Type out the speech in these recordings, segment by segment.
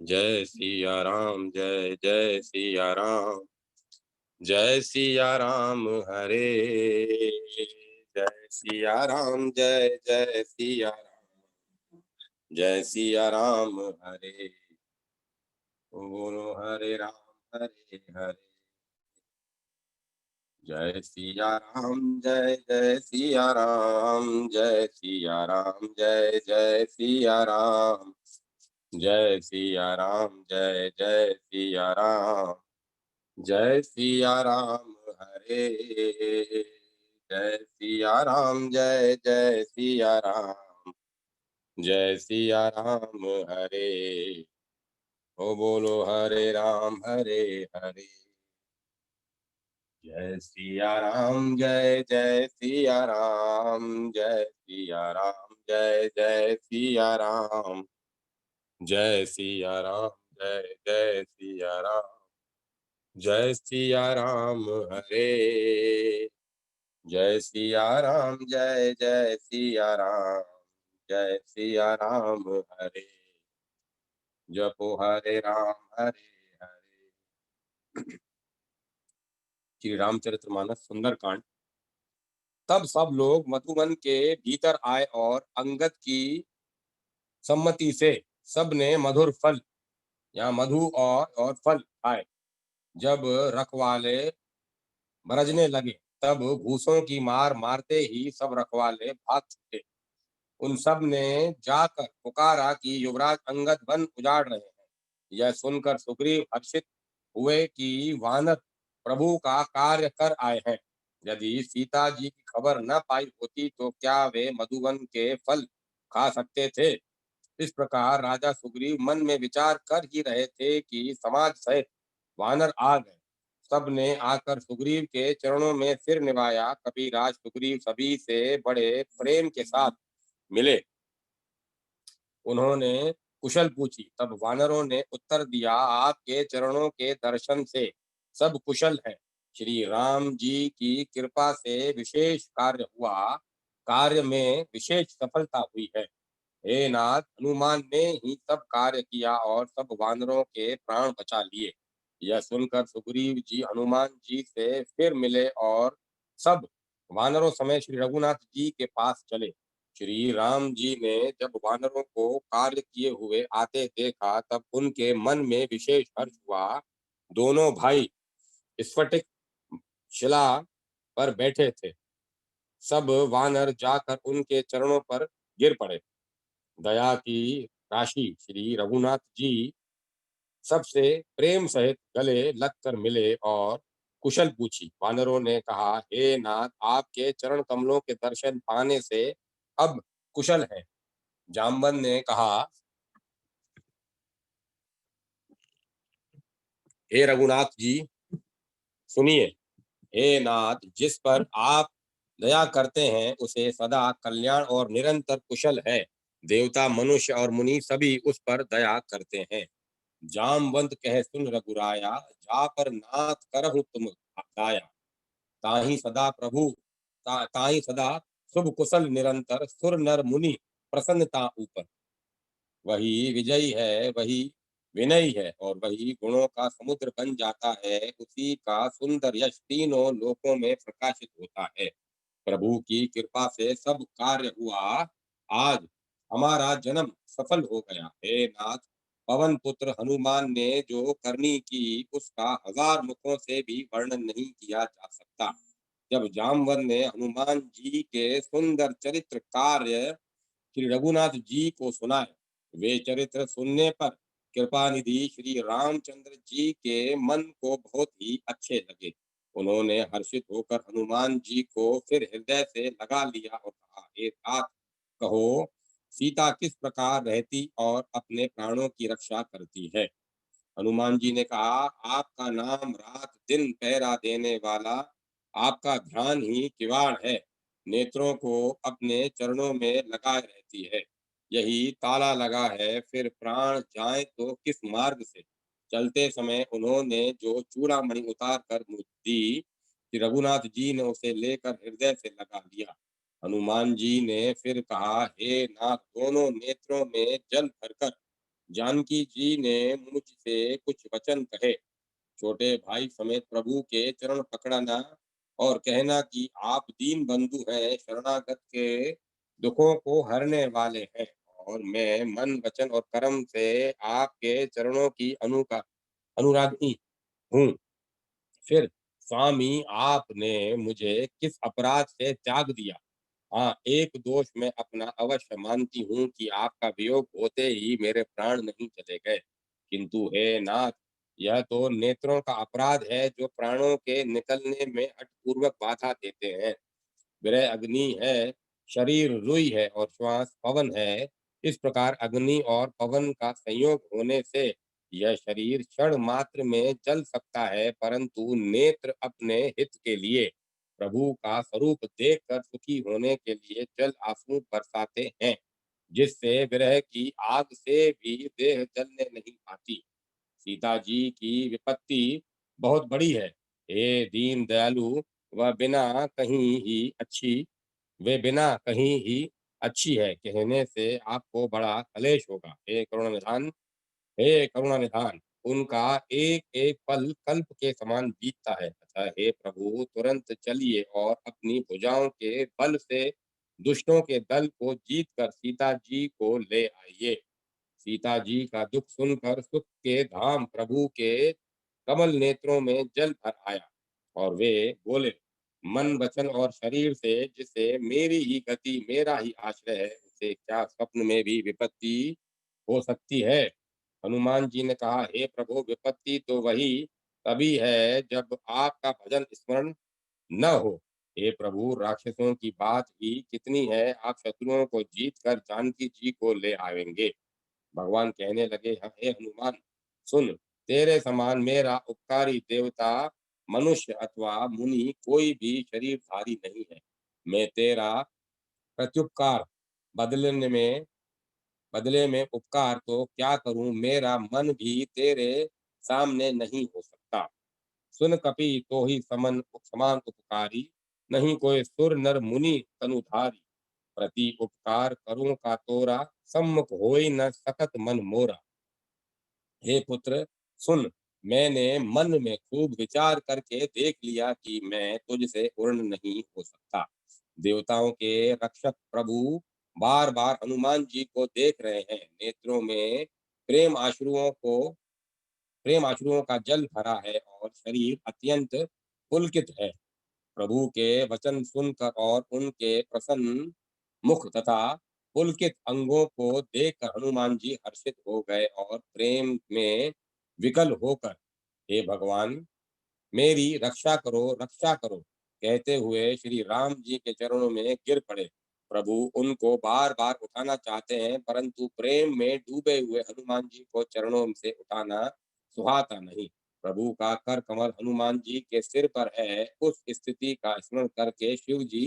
जय सिया राम, जय जय सिया राम, जय सिया राम हरे। जय सिया राम, जय जय सिया राम, जय सिया राम हरे। बोलो हरे राम हरे हरे। जय सिया राम, जय जय सिया राम, जय सिया राम, जय जय सिया राम, जय सिया राम, जय जय सिया राम, जय सिया राम हरे। जय सिया राम, जय जय सिया राम, जय सिया राम हरे। ओ बोलो हरे राम हरे हरे। जय सिया राम, जय जय सिया राम, जय सिया राम, जय जय सिया राम, जय सिया राम, जय जय सिया राम, जय सिया राम हरे। जय सिया राम, जय जय सिया राम, जय सिया राम हरे। जपो हरे राम हरे हरे। श्री रामचरितमानस सुंदरकांड। तब सब लोग मधुवन के भीतर आए और अंगद की सम्मति से सब ने मधुर फल या मधु और फल खाए। जब रखवाले बरजने लगे तब भूसों की मार मारते ही सब रखवाले भाग छूटे। उन सब ने जाकर पुकारा कि युवराज अंगद वन उजाड़ रहे हैं। यह सुनकर सुग्रीव हर्षित हुए कि वानर प्रभु का कार्य कर आए हैं। यदि सीता जी की खबर न पाई होती तो क्या वे मधुवन के फल खा सकते थे। इस प्रकार राजा सुग्रीव मन में विचार कर ही रहे थे कि समाज सहित वानर आ गए। सब ने आकर सुग्रीव के चरणों में सिर निभाया। कपिराज सुग्रीव सभी से बड़े प्रेम के साथ मिले। उन्होंने कुशल पूछी। तब वानरों ने उत्तर दिया, आपके चरणों के दर्शन से सब कुशल है। श्री राम जी की कृपा से विशेष कार्य हुआ, कार्य में विशेष सफलता हुई है। हे नाथ, हनुमान ने ही सब कार्य किया और सब वानरों के प्राण बचा लिए। यह सुनकर सुग्रीव जी हनुमान जी से फिर मिले और सब वानरों समेत श्री रघुनाथ जी के पास चले। श्री राम जी ने जब वानरों को कार्य किए हुए आते देखा तब उनके मन में विशेष हर्ष हुआ। दोनों भाई स्फटिक शिला पर बैठे थे। सब वानर जाकर उनके चरणों पर गिर पड़े। दया की राशि श्री रघुनाथ जी सबसे प्रेम सहित गले लगकर मिले और कुशल पूछी। वानरों ने कहा, हे नाथ, आपके चरण कमलों के दर्शन पाने से अब कुशल है। जाम्बन ने कहा, हे रघुनाथ जी सुनिए। हे नाथ, जिस पर आप दया करते हैं उसे सदा कल्याण और निरंतर कुशल है। देवता मनुष्य और मुनि सभी उस पर दया करते हैं। जामवंत कहे, सुन रघुराया, जा पर नाथ करहु तुम दाया। ताहि सदा प्रभु ताहि सदा शुभ कुशल निरंतर, सुर नर मुनि प्रसन्नता ऊपर। वही विजयी है, वही विनयी है और वही गुणों का समुद्र बन जाता है। उसी का सुंदर यश तीनों लोकों में प्रकाशित होता है। प्रभु की कृपा से सब कार्य हुआ। आज हमारा जन्म सफल हो गया। हे नाथ, पवन पुत्र हनुमान ने जो करनी की उसका हजार मुखों से भी वर्णन नहीं किया जा सकता। जब जामवंत ने हनुमान जी के सुंदर चरित्र कार्य श्री रघुनाथ जी को सुनाए, वे चरित्र सुनने पर कृपा निधि श्री रामचंद्र जी के मन को बहुत ही अच्छे लगे। उन्होंने हर्षित होकर हनुमान जी को फिर हृदय से लगा लिया और कहा, हे तात, कहो सीता किस प्रकार रहती और अपने प्राणों की रक्षा करती है। हनुमान जी ने कहा, आपका नाम रात दिन पहरा देने वाला, आपका ध्यान ही किवाड़ है। नेत्रों को अपने चरणों में लगाए रहती है, यही ताला लगा है। फिर प्राण जाए तो किस मार्ग से। चलते समय उन्होंने जो चूड़ामणि उतार कर मुझ दी, कि रघुनाथ जी ने उसे लेकर हृदय से लगा लिया। हनुमान जी ने फिर कहा, हे नाथ, दोनों नेत्रों में जल भरकर जानकी जी ने मुझसे कुछ वचन कहे। छोटे भाई समेत प्रभु के चरण पकड़ना और कहना कि आप दीन बंधु हैं, शरणागत के दुखों को हरने वाले हैं, और मैं मन वचन और कर्म से आपके चरणों की अनुरागी हूँ। फिर स्वामी, आपने मुझे किस अपराध से त्याग दिया? हाँ, एक दोष मैं अपना अवश्य मानती हूँ कि आपका वियोग होते ही मेरे प्राण नहीं चले गए। किंतु हे नाथ, यह तो नेत्रों का अपराध है जो प्राणों के निकलने में हठपूर्वक बाधा देते हैं। विरह अग्नि है, शरीर रुई है और श्वास पवन है। इस प्रकार अग्नि और पवन का संयोग होने से यह शरीर क्षण मात्र में जल सकता है, परंतु नेत्र अपने हित के लिए, प्रभु का स्वरूप देखकर सुखी होने के लिए जल आंसू बरसाते हैं, जिससे विरह की आग से भी देह जलने नहीं पाती। सीता जी की विपत्ति बहुत बड़ी है। हे दीन दयालु, वह बिना कहीं ही अच्छी वे बिना कहीं ही अच्छी है कहने से आपको बड़ा कलेश होगा। हे करुणा निधान, उनका एक एक पल कल्प के समान बीतता है। अतः हे प्रभु, तुरंत चलिए और अपनी भुजाओं के बल से दुष्टों के दल को जीत कर सीता जी को ले आइए। सीता जी का दुख सुनकर सुख के धाम प्रभु के कमल नेत्रों में जल भर आया, और वे बोले, मन वचन और शरीर से जिसे मेरी ही गति मेरा ही आश्रय है, उसे क्या स्वप्न में भी विपत्ति हो सकती है? हनुमान जी ने कहा, हे प्रभु, विपत्ति तो वही तभी है जब आपका भजन स्मरण न हो। हे प्रभु, राक्षसों की बात ही कितनी है, आप शत्रुओं को जीत कर जानकी जी को ले आवेंगे। भगवान कहने लगे, हे हनुमान, सुन, तेरे समान मेरा उपकारी देवता, मनुष्य अथवा मुनि कोई भी शरीरधारी नहीं है। मैं तेरा प्रत्युपकार बदलने में बदले में उपकार तो क्या करूं, मेरा मन भी तेरे सामने नहीं हो सकता। सुन कपि, तो ही समान उपकारी, नहीं कोई सुर नर मुनि तनुधारी। प्रति उपकार करूं का तोरा, सम्मुख होई न सकत मन मोरा। हे पुत्र, सुन, मैंने मन में खूब विचार करके देख लिया कि मैं तुझसे पूर्ण नहीं हो सकता। देवताओं के रक्षक प्रभु बार बार हनुमान जी को देख रहे हैं। नेत्रों में प्रेम आश्रुओं को प्रेम आश्रुओं का जल भरा है और शरीर अत्यंत पुलकित है। प्रभु के वचन सुनकर और उनके प्रसन्न मुख तथा पुलकित अंगों को देखकर हनुमान जी हर्षित हो गए और प्रेम में विकल होकर, हे भगवान, मेरी रक्षा करो कहते हुए श्री राम जी के चरणों में गिर पड़े। प्रभु उनको बार बार उठाना चाहते हैं, परंतु प्रेम में डूबे हुए हनुमान जी को चरणों से उठाना सुहाता नहीं। प्रभु का कर कमल हनुमान जी के सिर पर है। उस स्थिति का स्मरण करके शिव जी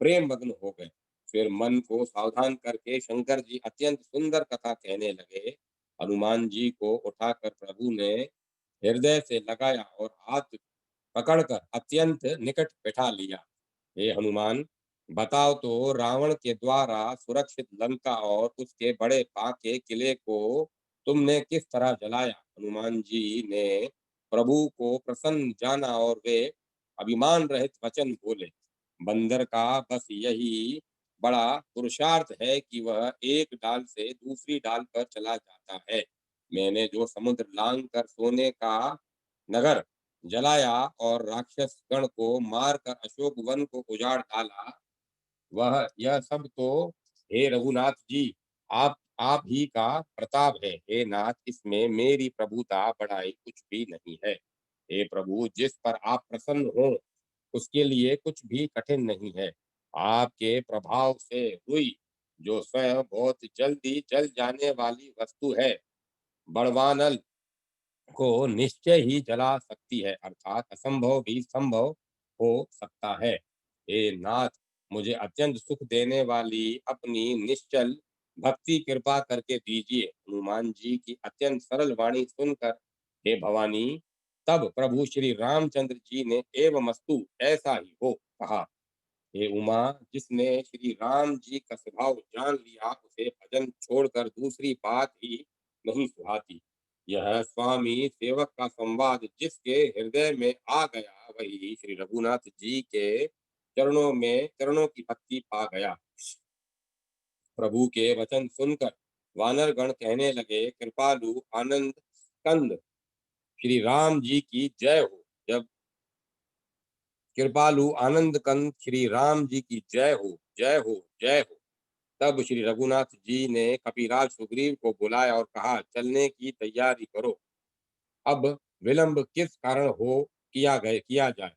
प्रेम मग्न हो गए। फिर मन को सावधान करके शंकर जी अत्यंत सुंदर कथा कहने लगे। हनुमान जी को उठाकर प्रभु ने हृदय से लगाया और हाथ पकड़कर अत्यंत निकट बैठा लिया। हे हनुमान, बताओ तो, रावण के द्वारा सुरक्षित लंका और उसके बड़े बांके किले को तुमने किस तरह जलाया? हनुमान जी ने प्रभु को प्रसन्न जाना और वे अभिमान रहित वचन बोले, बंदर का बस यही बड़ा पुरुषार्थ है कि वह एक डाल से दूसरी डाल पर चला जाता है। मैंने जो समुद्र लांग कर सोने का नगर जलाया और राक्षस गण को मारकर अशोक वन को उजाड़ डाला, वह यह सब तो हे रघुनाथ जी, आप ही का प्रताप है। हे नाथ, इसमें मेरी प्रभुता बढ़ाई कुछ भी नहीं है। हे प्रभु, जिस पर आप प्रसन्न हो उसके लिए कुछ भी कठिन नहीं है। आपके प्रभाव से रुई, जो स्वयं बहुत जल्दी जल जाने वाली वस्तु है, बड़वानल को निश्चय ही जला सकती है, अर्थात असंभव भी संभव हो सकता है। हे नाथ, मुझे अत्यंत सुख देने वाली अपनी निश्चल भक्ति कृपा करके दीजिए। हनुमान जी की अत्यंत सरल वाणी सुनकर, हे भवानी, तब प्रभु श्री रामचंद्र जी ने एवमस्तु, ऐसा ही हो, कहा। हे उमा, जिसने श्री राम जी का स्वभाव जान लिया, उसे भजन छोड़कर दूसरी बात ही नहीं सुहाती। यह स्वामी सेवक का संवाद जिसके हृदय में आ गया, वही श्री रघुनाथ जी के चरणों की भक्ति पा गया। प्रभु के वचन सुनकर वानर गण कहने लगे, कृपालु आनंद कंद श्री राम जी की जय हो। जब कृपालु आनंद कंद श्री राम जी की जय हो, जय हो, जय हो। तब श्री रघुनाथ जी ने कपिराज सुग्रीव को बुलाया और कहा, चलने की तैयारी करो। अब विलंब किस कारण हो किया जाए।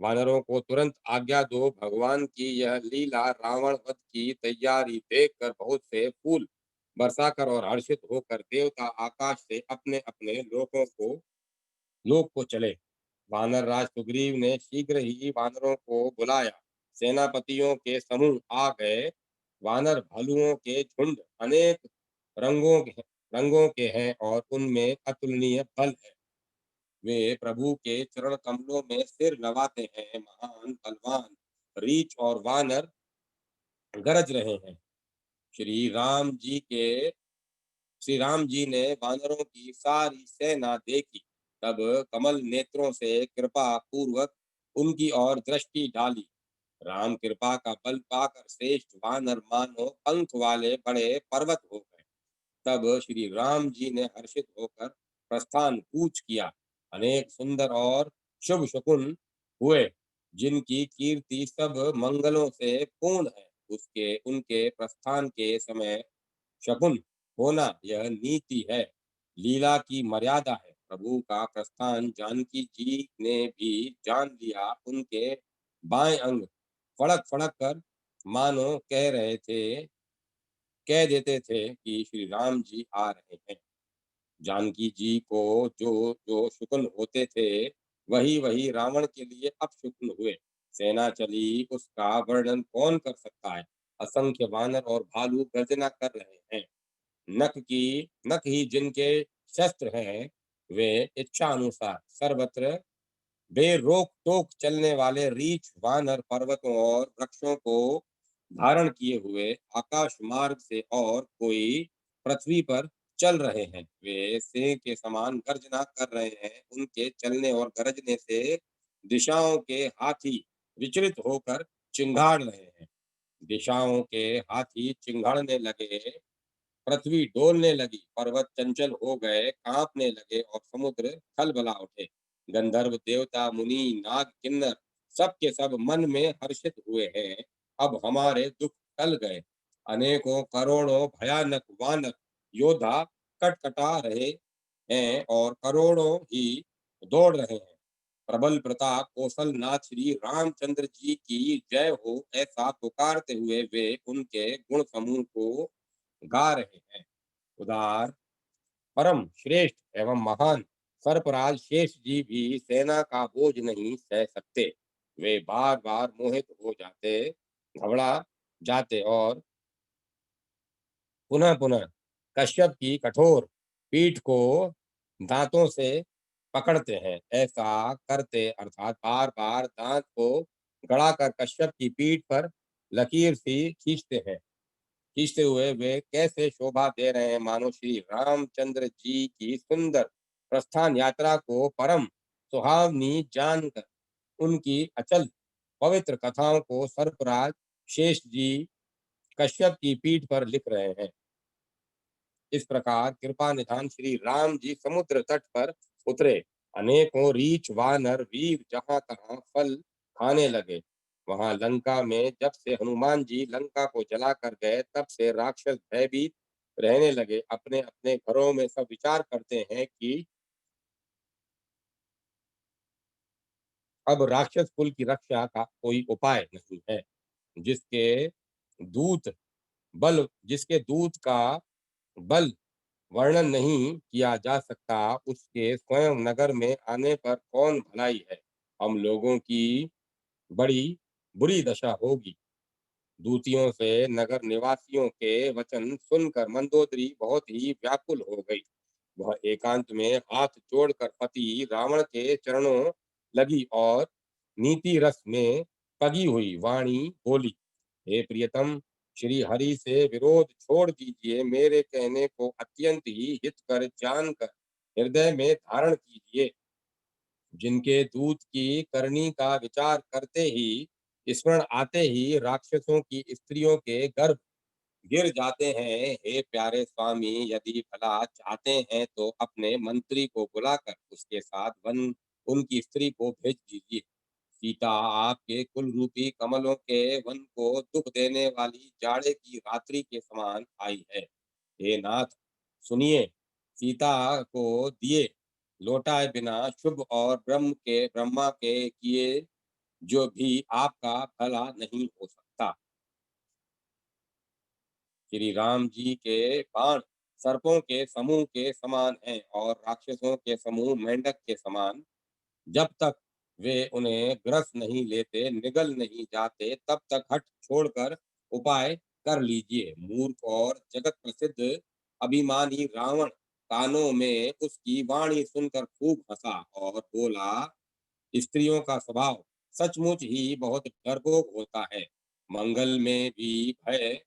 वानरों को तुरंत आज्ञा दो। भगवान की यह लीला रावण वध की तैयारी देखकर बहुत से फूल बरसाकर और हर्षित होकर देवता आकाश से अपने अपने लोक को चले। वानर राज सुग्रीव ने शीघ्र ही वानरों को बुलाया। सेनापतियों के समूह आ गए। वानर भालुओं के झुंड अनेक रंगों के हैं और उनमें अतुलनीय बल है। वे प्रभु के चरण कमलों में सिर नवाते हैं। महान बलवान रीछ और वानर गरज रहे हैं। श्री राम जी के श्री राम जी ने वानरों की सारी सेना देखी। तब कमल नेत्रों से कृपा पूर्वक उनकी ओर दृष्टि डाली। राम कृपा का बल पाकर श्रेष्ठ वानर मानो पंख वाले बड़े पर्वत हो गए। तब श्री राम जी ने हर्षित होकर प्रस्थान कूच किया। अनेक सुंदर और शुभ शकुन हुए, जिनकी कीर्ति सब मंगलों से पूर्ण है। उसके उनके प्रस्थान के समय शकुन होना यह नीति है, लीला की मर्यादा है। प्रभु का प्रस्थान जानकी जी ने भी जान लिया। उनके बाएं अंग फड़क फड़क कर मानो कह देते थे कि श्री राम जी आ रहे हैं। जानकी जी को जो जो शुक्ल होते थे, वही वही रावण के लिए अपशुक्ल हुए। सेना चली, उसका वर्णन कौन कर सकता है। असंख्य वानर और भालू गर्जना कर रहे हैं। नख ही जिनके शस्त्र हैं, वे इच्छा अनुसार सर्वत्र बेरोक टोक चलने वाले रीछ वानर पर्वतों और वृक्षों को धारण किए हुए आकाश मार्ग से और कोई पृथ्वी पर चल रहे हैं। वे सिंह के समान गर्जना कर रहे हैं। उनके चलने और गरजने से दिशाओं के हाथी विचलित होकर चिंगाड़ रहे हैं। दिशाओं के हाथी चिंगाड़ने लगे, पृथ्वी डोलने लगी, पर्वत चंचल हो गए, कांपने लगे और समुद्र खलबला उठे। गंधर्व देवता मुनि नाग किन्नर सब के सब मन में हर्षित हुए हैं। अब हमारे दुख टल गए। अनेकों करोड़ों भयानक वानर योद्धा कटकटा रहे हैं और करोड़ों ही दौड़ रहे हैं। प्रबल प्रताप कौशल नाथ श्री रामचंद्र जी की जय हो, ऐसा पुकारते हुए वे उनके गुण समूह को गा रहे हैं। उदार परम श्रेष्ठ एवं महान सर्पराज शेष जी भी सेना का बोझ नहीं सह सकते। वे बार बार मोहित हो जाते, घबरा जाते और पुनः पुनः कश्यप की कठोर पीठ को दांतों से पकड़ते हैं। ऐसा करते अर्थात बार बार दांत को गड़ाकर कश्यप की पीठ पर लकीर सी खींचते हुए वे कैसे शोभा दे रहे हैं, मानो श्री रामचंद्र जी की सुंदर प्रस्थान यात्रा को परम सुहावनी जानकर उनकी अचल पवित्र कथाओं को सर्पराज शेष जी कश्यप की पीठ पर लिख रहे हैं। इस प्रकार कृपा निधान श्री राम जी समुद्र तट पर उतरे। अनेकों रीछ वानर वीर जहां तहां फल खाने लगे। वहां लंका में जब से हनुमान जी लंका को जला कर गए, तब से राक्षस भयभीत रहने लगे। अपने अपने घरों में सब विचार करते हैं कि अब राक्षस कुल की रक्षा का कोई उपाय नहीं है। जिसके दूत जिसके दूत का बल वर्णन नहीं किया जा सकता, उसके स्वयं नगर में आने पर कौन भलाई है। हम लोगों की बड़ी बुरी दशा होगी। दूतियों से नगर निवासियों के वचन सुनकर मंदोदरी बहुत ही व्याकुल हो गई। वह एकांत में हाथ जोड़कर पति रावण के चरणों लगी और नीति रस में पगी हुई वाणी बोली, हे प्रियतम, श्री हरि से विरोध छोड़ दीजिए, मेरे कहने को अत्यंत ही हित कर जानकर हृदय में धारण कीजिए। जिनके दूत की करनी का विचार करते ही स्मरण आते ही राक्षसों की स्त्रियों के गर्भ गिर जाते हैं। हे प्यारे स्वामी, यदि भला चाहते हैं तो अपने मंत्री को बुलाकर उसके साथ वन उनकी स्त्री को भेज दीजिए। सीता आपके कुल रूपी कमलों के वन को दुख देने वाली जाड़े की रात्रि के समान आई है। हे नाथ, सुनिए, सीता को दिए लौटाए बिना शुभ और ब्रह्मा के किए जो भी आपका भला नहीं हो सकता। श्री राम जी के बाण सर्पों के समूह के समान हैं और राक्षसों के समूह मेंढक के समान। जब तक वे उन्हें ग्रस नहीं लेते, निगल नहीं जाते, तब तक हठ छोड़कर उपाय कर लीजिए। मूर्ख और जगत प्रसिद्ध अभिमानी रावण कानों में उसकी वाणी सुनकर खूब हंसा और बोला, स्त्रियों का स्वभाव सचमुच ही बहुत डरपोक होता है, मंगल में भी भय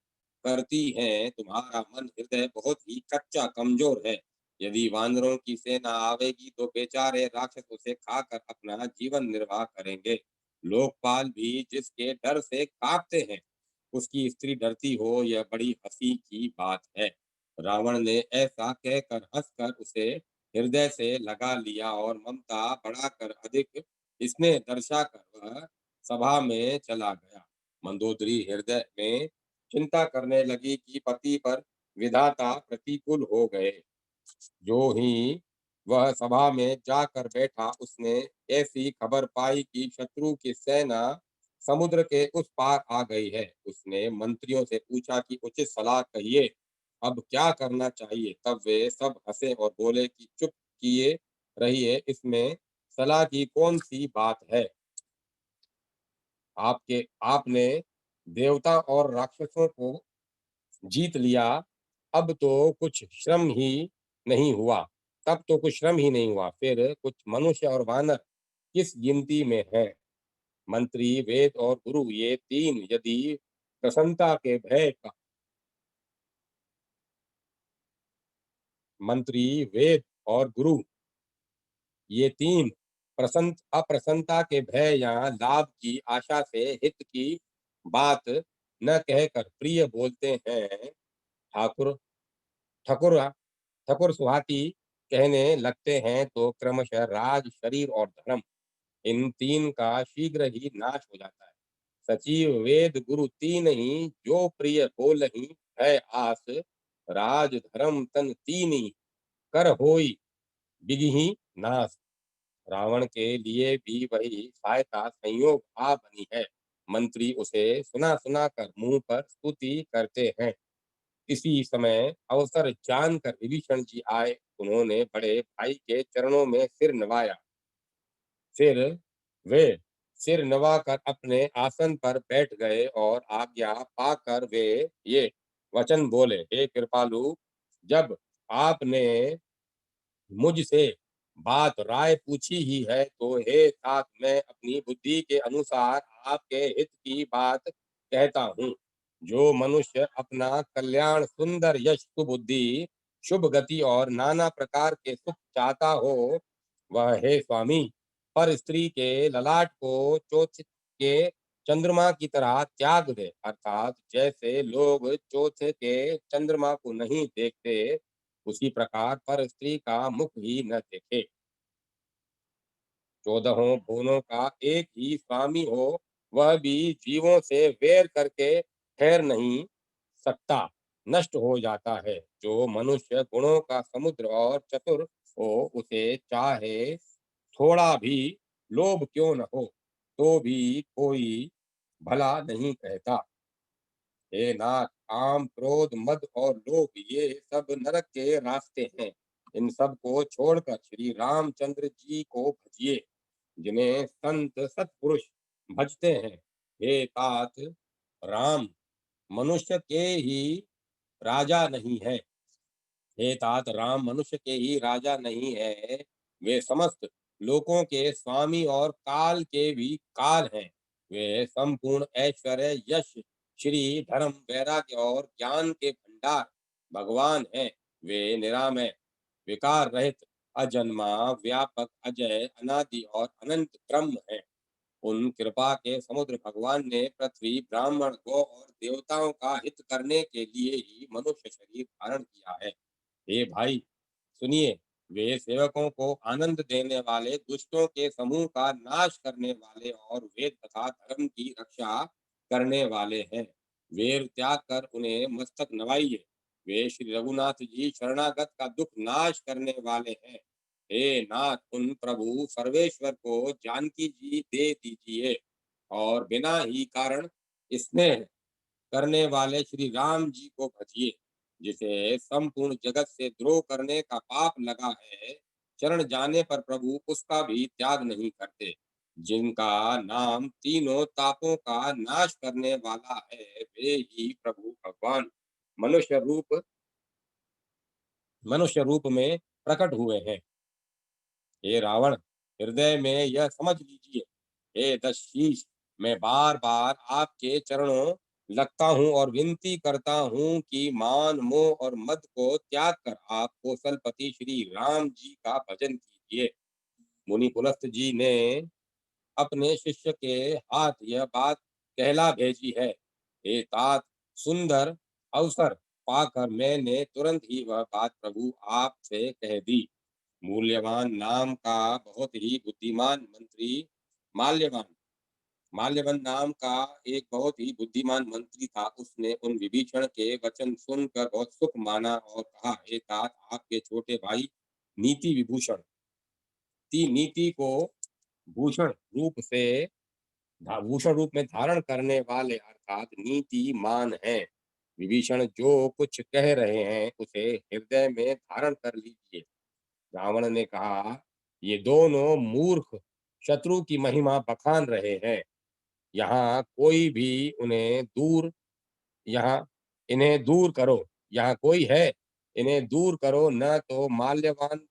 करती हैं। तुम्हारा मन हृदय बहुत ही कच्चा कमजोर है। यदि वानरों की सेना आवेगी तो बेचारे राक्षस उसे खाकर अपना जीवन निर्वाह करेंगे। लोकपाल भी जिसके डर से कांपते हैं, उसकी स्त्री डरती हो, यह बड़ी हंसी की बात है। रावण ने ऐसा कहकर हंसकर उसे हृदय से लगा लिया और ममता बढ़ाकर अधिक स्नेह दर्शाकर वह सभा में चला गया। मंदोदरी हृदय में चिंता करने लगी कि पति पर विधाता प्रतिकूल हो गए। जो ही वह सभा में जाकर बैठा, उसने ऐसी खबर पाई कि शत्रु की सेना समुद्र के उस पार आ गई है। उसने मंत्रियों से पूछा कि उचित सलाह कहिए, अब क्या करना चाहिए। तब वे सब हंसे और बोले कि चुप किए रहिए, इसमें सलाह की कौन सी बात है। आपने देवता और राक्षसों को जीत लिया, अब तो कुछ श्रम ही नहीं हुआ। तब तो कुछ श्रम ही नहीं हुआ, फिर कुछ मनुष्य और वानर किस गिनती में है। मंत्री, वेद और गुरु, ये तीन यदि प्रसन्नता के भय का मंत्री, वेद और गुरु, ये तीन अप्रसन्नता के भय या लाभ की आशा से हित की बात न कहकर प्रिय बोलते हैं। ठाकुर ठकुर ठकुर सुहाती कहने लगते हैं तो क्रमशः राज, शरीर और धर्म, इन तीन का शीघ्र ही नाश हो जाता है। सचिव, वेद, गुरु तीन ही जो प्रिय बोलहि है आस, राज धर्म तन तीनी कर होई बिगहि नाश। रावण के लिए भी वही सहायता संयोग आ बनी है। मंत्री उसे सुना सुना कर मुंह पर स्तुति करते हैं। इसी समय अवसर जानकर विभीषण जी आए। उन्होंने बड़े भाई के चरणों में सिर नवाया। फिर वे सिर नवाकर अपने आसन पर बैठ गए और आज्ञा पाकर वे ये वचन बोले, हे कृपालु, जब आपने मुझसे बात राय पूछी ही है तो हे तात, मैं अपनी बुद्धि के अनुसार आपके हित की बात कहता हूँ। जो मनुष्य अपना कल्याण, सुंदर यश, सुबुद्धि, शुभ गति और नाना प्रकार के सुख चाहता हो, वह हे स्वामी पर स्त्री के ललाट को चोच के चंद्रमा की तरह त्याग दे। अर्थात जैसे लोग चोथ के चंद्रमा को नहीं देखते, उसी प्रकार पर स्त्री का मुख ही न देखे। चौदहों भुवनों का एक ही स्वामी हो, वह भी जीवों से वेर करके ठहर नहीं सकता, नष्ट हो जाता है। जो मनुष्य गुणों का समुद्र और चतुर हो, उसे चाहे थोड़ा भी लोभ क्यों न हो, तो भी कोई भला नहीं कहता। हे नाथ, काम, क्रोध, मद और लोभ, ये सब नरक के रास्ते हैं। इन सब को छोड़कर श्री रामचंद्र जी को भजिए, जिन्हें संत सत्पुरुष भजते हैं। हे तात, राम मनुष्य के ही राजा नहीं है। हे तात, राम मनुष्य के ही राजा नहीं है, वे समस्त लोकों के स्वामी और काल के भी काल हैं। वे संपूर्ण ऐश्वर्य, यश, श्री धर्म, वैराग्य और ज्ञान के भंडार भगवान हैं। वे निरामय, विकार रहित, अजन्मा, व्यापक, अजय, अनादि और अनंत ब्रह्म हैं। उन कृपा के समुद्र भगवान ने पृथ्वी, ब्राह्मण, गौ और देवताओं का हित करने के लिए ही मनुष्य शरीर धारण किया है। हे भाई, सुनिए, वे सेवकों को आनंद देने वाले, दुष्टों के समूह का नाश करने वाले और वेद तथा धर्म की रक्षा करने वाले हैं। वेर त्याग कर उन्हें मस्तक नवाइए। वे श्री रघुनाथ जी शरणागत का दुख नाश करने वाले हैं। हे नाथ, उन प्रभु सर्वेश्वर को जानकी जी दे दीजिए और बिना ही कारण स्नेह करने वाले श्री राम जी को भजिए। जिसे संपूर्ण जगत से द्रोह करने का पाप लगा है, चरण जाने पर प्रभु उसका भी त्याग नहीं करते। जिनका नाम तीनों तापों का नाश करने वाला है, वे ही प्रभु भगवान मनुष्य रूप मनुष्य रूप में प्रकट हुए हैं। हे रावण, हृदय में यह समझ लीजिए। हे दशशीष, मैं बार बार आपके चरणों लगता हूँ और विनती करता हूँ कि मान, मोह और मद को त्याग कर आप कौशलपति श्री राम जी का भजन कीजिए। मुनि पुलस्त जी ने अपने शिष्य के हाथ यह बात कहला भेजी है। हे तात, सुंदर अवसर पाकर मैंने तुरंत ही वह बात प्रभु आपसे कह दी। मूल्यवान नाम का बहुत ही बुद्धिमान मंत्री माल्यवान माल्यवान नाम का एक बहुत ही बुद्धिमान मंत्री था। उसने उन विभीषण के वचन सुनकर बहुत सुख माना और कहा, हे तात, आपके छोटे भाई नीति विभूषण नीति को भूषण रूप से भूषण रूप में धारण करने वाले अर्थात नीतिमान है। विभीषण जो कुछ कह रहे हैं उसे हृदय में धारण कर लीजिए। रावण ने कहा, ये दोनों मूर्ख शत्रु की महिमा बखान रहे हैं। यहाँ कोई भी उन्हें दूर यहाँ इन्हें दूर करो। यहाँ कोई है, इन्हें दूर करो, न तो माल्यवान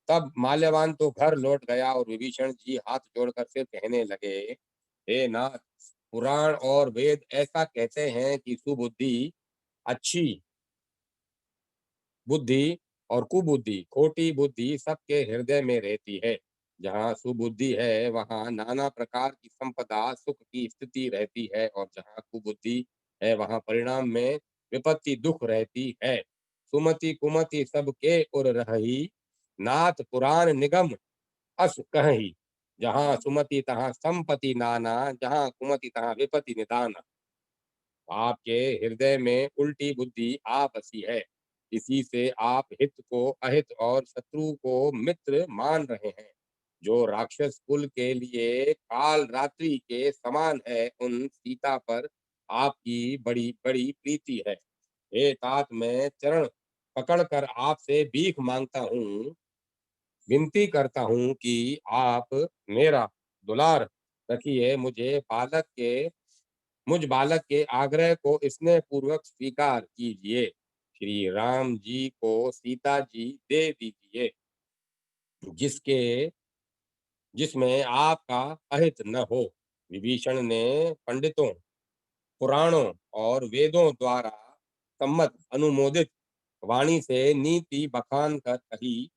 तब माल्यवान तो घर लौट गया और विभीषण जी हाथ जोड़कर फिर कहने लगे, हे नाथ, पुराण और वेद ऐसा कहते हैं कि सुबुद्धि, अच्छी बुद्धि और कुबुद्धि, खोटी बुद्धि सबके हृदय में रहती है। जहाँ सुबुद्धि है वहाँ नाना प्रकार की संपदा, सुख की स्थिति रहती है, और जहाँ कुबुद्धि है वहाँ परिणाम में विपत्ति, दुख रहती है। सुमति कुमति सबके उर रही, नाथ पुराण निगम अस कहि। जहाँ सुमति तहाँ संपत्ति नाना, जहाँ कुमति तहाँ विपत्ति निदान। आपके हृदय में उल्टी बुद्धि आ बसी है। इसी से आप हित को अहित और शत्रु को मित्र मान रहे हैं। जो राक्षस कुल के लिए काल रात्रि के समान है, उन सीता पर आपकी बड़ी बड़ी प्रीति है। हे तात, मैं चरण पकड़कर आपसे भीख मांगता हूँ, विनती करता हूँ कि आप मेरा दुलार रखिए। मुझ बालक के आग्रह को स्नेह पूर्वक स्वीकार कीजिए। श्री राम जी को सीता जी दे दीजिए, जिसके जिसमें आपका अहित न हो। विभीषण ने पंडितों, पुराणों और वेदों द्वारा सम्मत अनुमोदित वाणी से नीति बखान कर कही,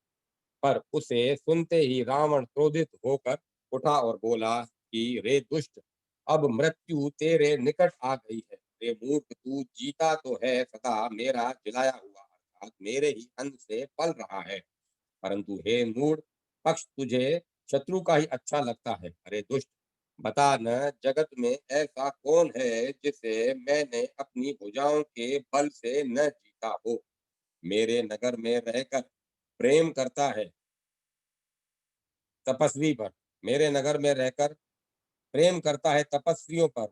पर उसे सुनते ही रावण क्रोधित होकर उठा और बोला कि रे दुष्ट, अब मृत्यु तेरे निकट आ गई है। रे मूर्ख, तू जीता तो है सदा मेरा जिलाया हुआ, अर्थात मेरे ही अन्न से पल रहा है, परंतु हे मूढ़ पक्ष, तुझे शत्रु का ही अच्छा लगता है। अरे दुष्ट, बता न, जगत में ऐसा कौन है जिसे मैंने अपनी भुजाओं के बल से न जीता हो। मेरे नगर में रहकर प्रेम करता है तपस्वी पर मेरे नगर में रहकर प्रेम करता है तपस्वियों पर।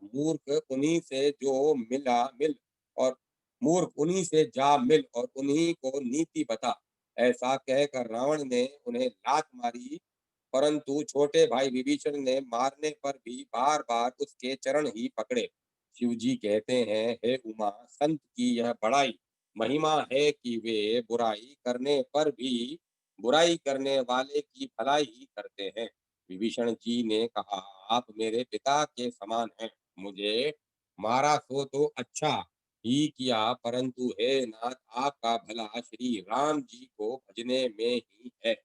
और मूर्ख उन्हीं से जा मिल और उन्हीं को नीति बता। ऐसा कहकर रावण ने उन्हें लात मारी, परंतु छोटे भाई विभीषण ने मारने पर भी बार बार उसके चरण ही पकड़े। शिव जी कहते हैं, हे उमा, संत की यह बड़ाई महिमा है कि वे बुराई करने पर भी बुराई करने वाले की भलाई ही करते हैं। विभीषण जी ने कहा, आप मेरे पिता के समान हैं। मुझे मारा सो तो अच्छा ही किया, परंतु हे नाथ आपका भला श्री राम जी को भजने में ही है।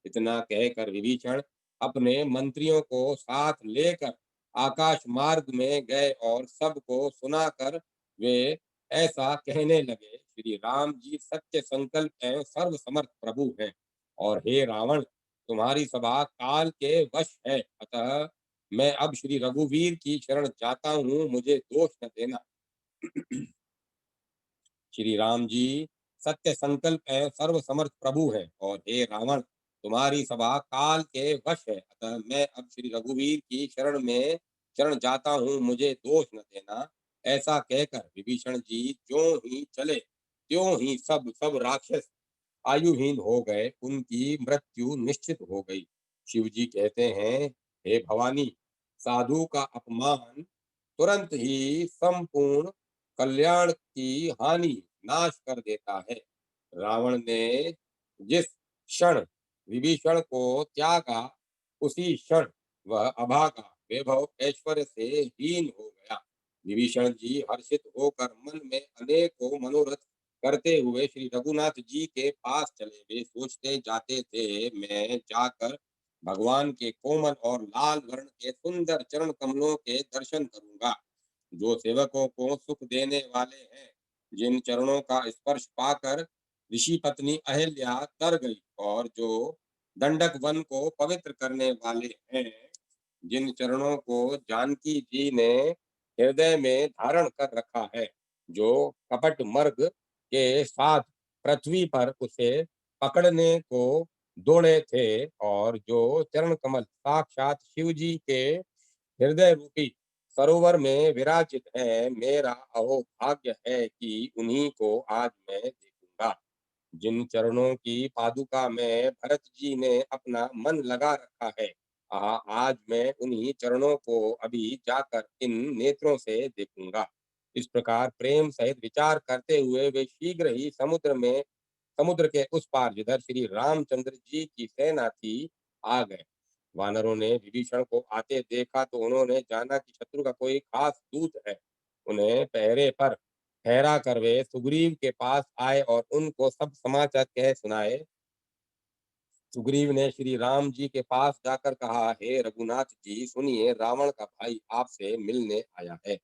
इतना कहकर विभीषण अपने मंत्रियों को साथ लेकर आकाश मार्ग में गए और सबको सुनाकर वे ऐसा कहने लगे, श्री राम जी सत्य संकल्प एवं सर्व समर्थ प्रभु हैं, और हे रावण तुम्हारी सभा काल के वश है, अतः मैं अब श्री रघुवीर की शरण जाता हूँ, मुझे दोष न देना। श्री राम जी सत्य संकल्प एवं सर्व समर्थ प्रभु है, और हे रावण तुम्हारी सभा काल के वश है, अतः मैं अब श्री रघुवीर की शरण जाता हूँ, मुझे दोष न देना। ऐसा कहकर विभीषण जी ज्यों ही चले त्यों ही सब सब राक्षस आयुहीन हो गए, उनकी मृत्यु निश्चित हो गई। शिव जी कहते हैं, हे भवानी, साधु का अपमान तुरंत ही संपूर्ण कल्याण की हानि नाश कर देता है। रावण ने जिस क्षण विभीषण को त्यागा, उसी क्षण वह अभागा वैभव ऐश्वर्य से हीन हो गया। विभीषण जी हर्षित होकर मन में अनेकों मनोरथ करते हुए श्री रघुनाथ जी के पास चले। वे सोचते जाते थे, मैं जाकर भगवान के कोमल और लाल वर्ण के सुंदर चरण कमलों के दर्शन करूंगा, जो सेवकों को सुख देने वाले हैं। जिन चरणों का स्पर्श पाकर ऋषि पत्नी अहिल्या तर गई, और जो दंडक वन को पवित्र करने वाले हैं, जिन चरणों को जानकी जी ने हृदय में धारण कर रखा है, जो कपट मर्ग के साथ पृथ्वी पर उसे पकड़ने को दौड़े थे, और जो चरण कमल साक्षात शिव जी के हृदय रूपी सरोवर में विराजित है, मेरा अहो भाग्य है कि उन्हीं को आज मैं देखूंगा। जिन चरणों की पादुका में भरत जी ने अपना मन लगा रखा है, आज मैं उन्हीं चरणों को अभी जाकर इन नेत्रों से देखूंगा। इस प्रकार प्रेम सहित विचार करते हुए वे शीघ्र ही समुद्र के उस पार, जिधर श्री रामचंद्र जी की सेना थी, आ गए। वानरों ने विभीषण को आते देखा तो उन्होंने जाना कि शत्रु का कोई खास दूत है। उन्हें पहरे पर ठहरा कर वे सुग्रीव के पास आए और उनको सब समाचार कह सुनाए। सुग्रीव ने श्री राम जी के पास जाकर कहा, हे रघुनाथ जी सुनिए, रावण का भाई आपसे मिलने आया है।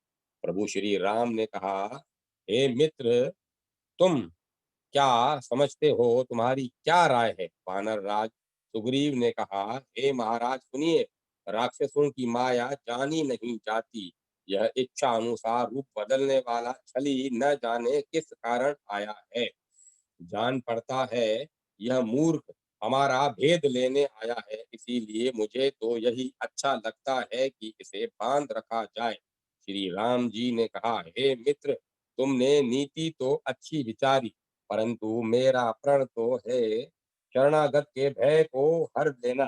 प्रभु श्री राम ने कहा, हे मित्र, तुम क्या समझते हो, तुम्हारी क्या राय है? वानर राज सुग्रीव ने कहा, हे महाराज सुनिए, राक्षसों की माया जानी नहीं जाती। यह इच्छा अनुसार रूप बदलने वाला छली न जाने किस कारण आया है। जान पड़ता है यह मूर्ख हमारा भेद लेने आया है, इसीलिए मुझे तो यही अच्छा लगता है कि इसे बांध रखा जाए। श्री राम जी ने कहा, हे मित्र, तुमने नीति तो अच्छी विचारी, परंतु मेरा प्रण तो है शरणागत के भय को हर देना।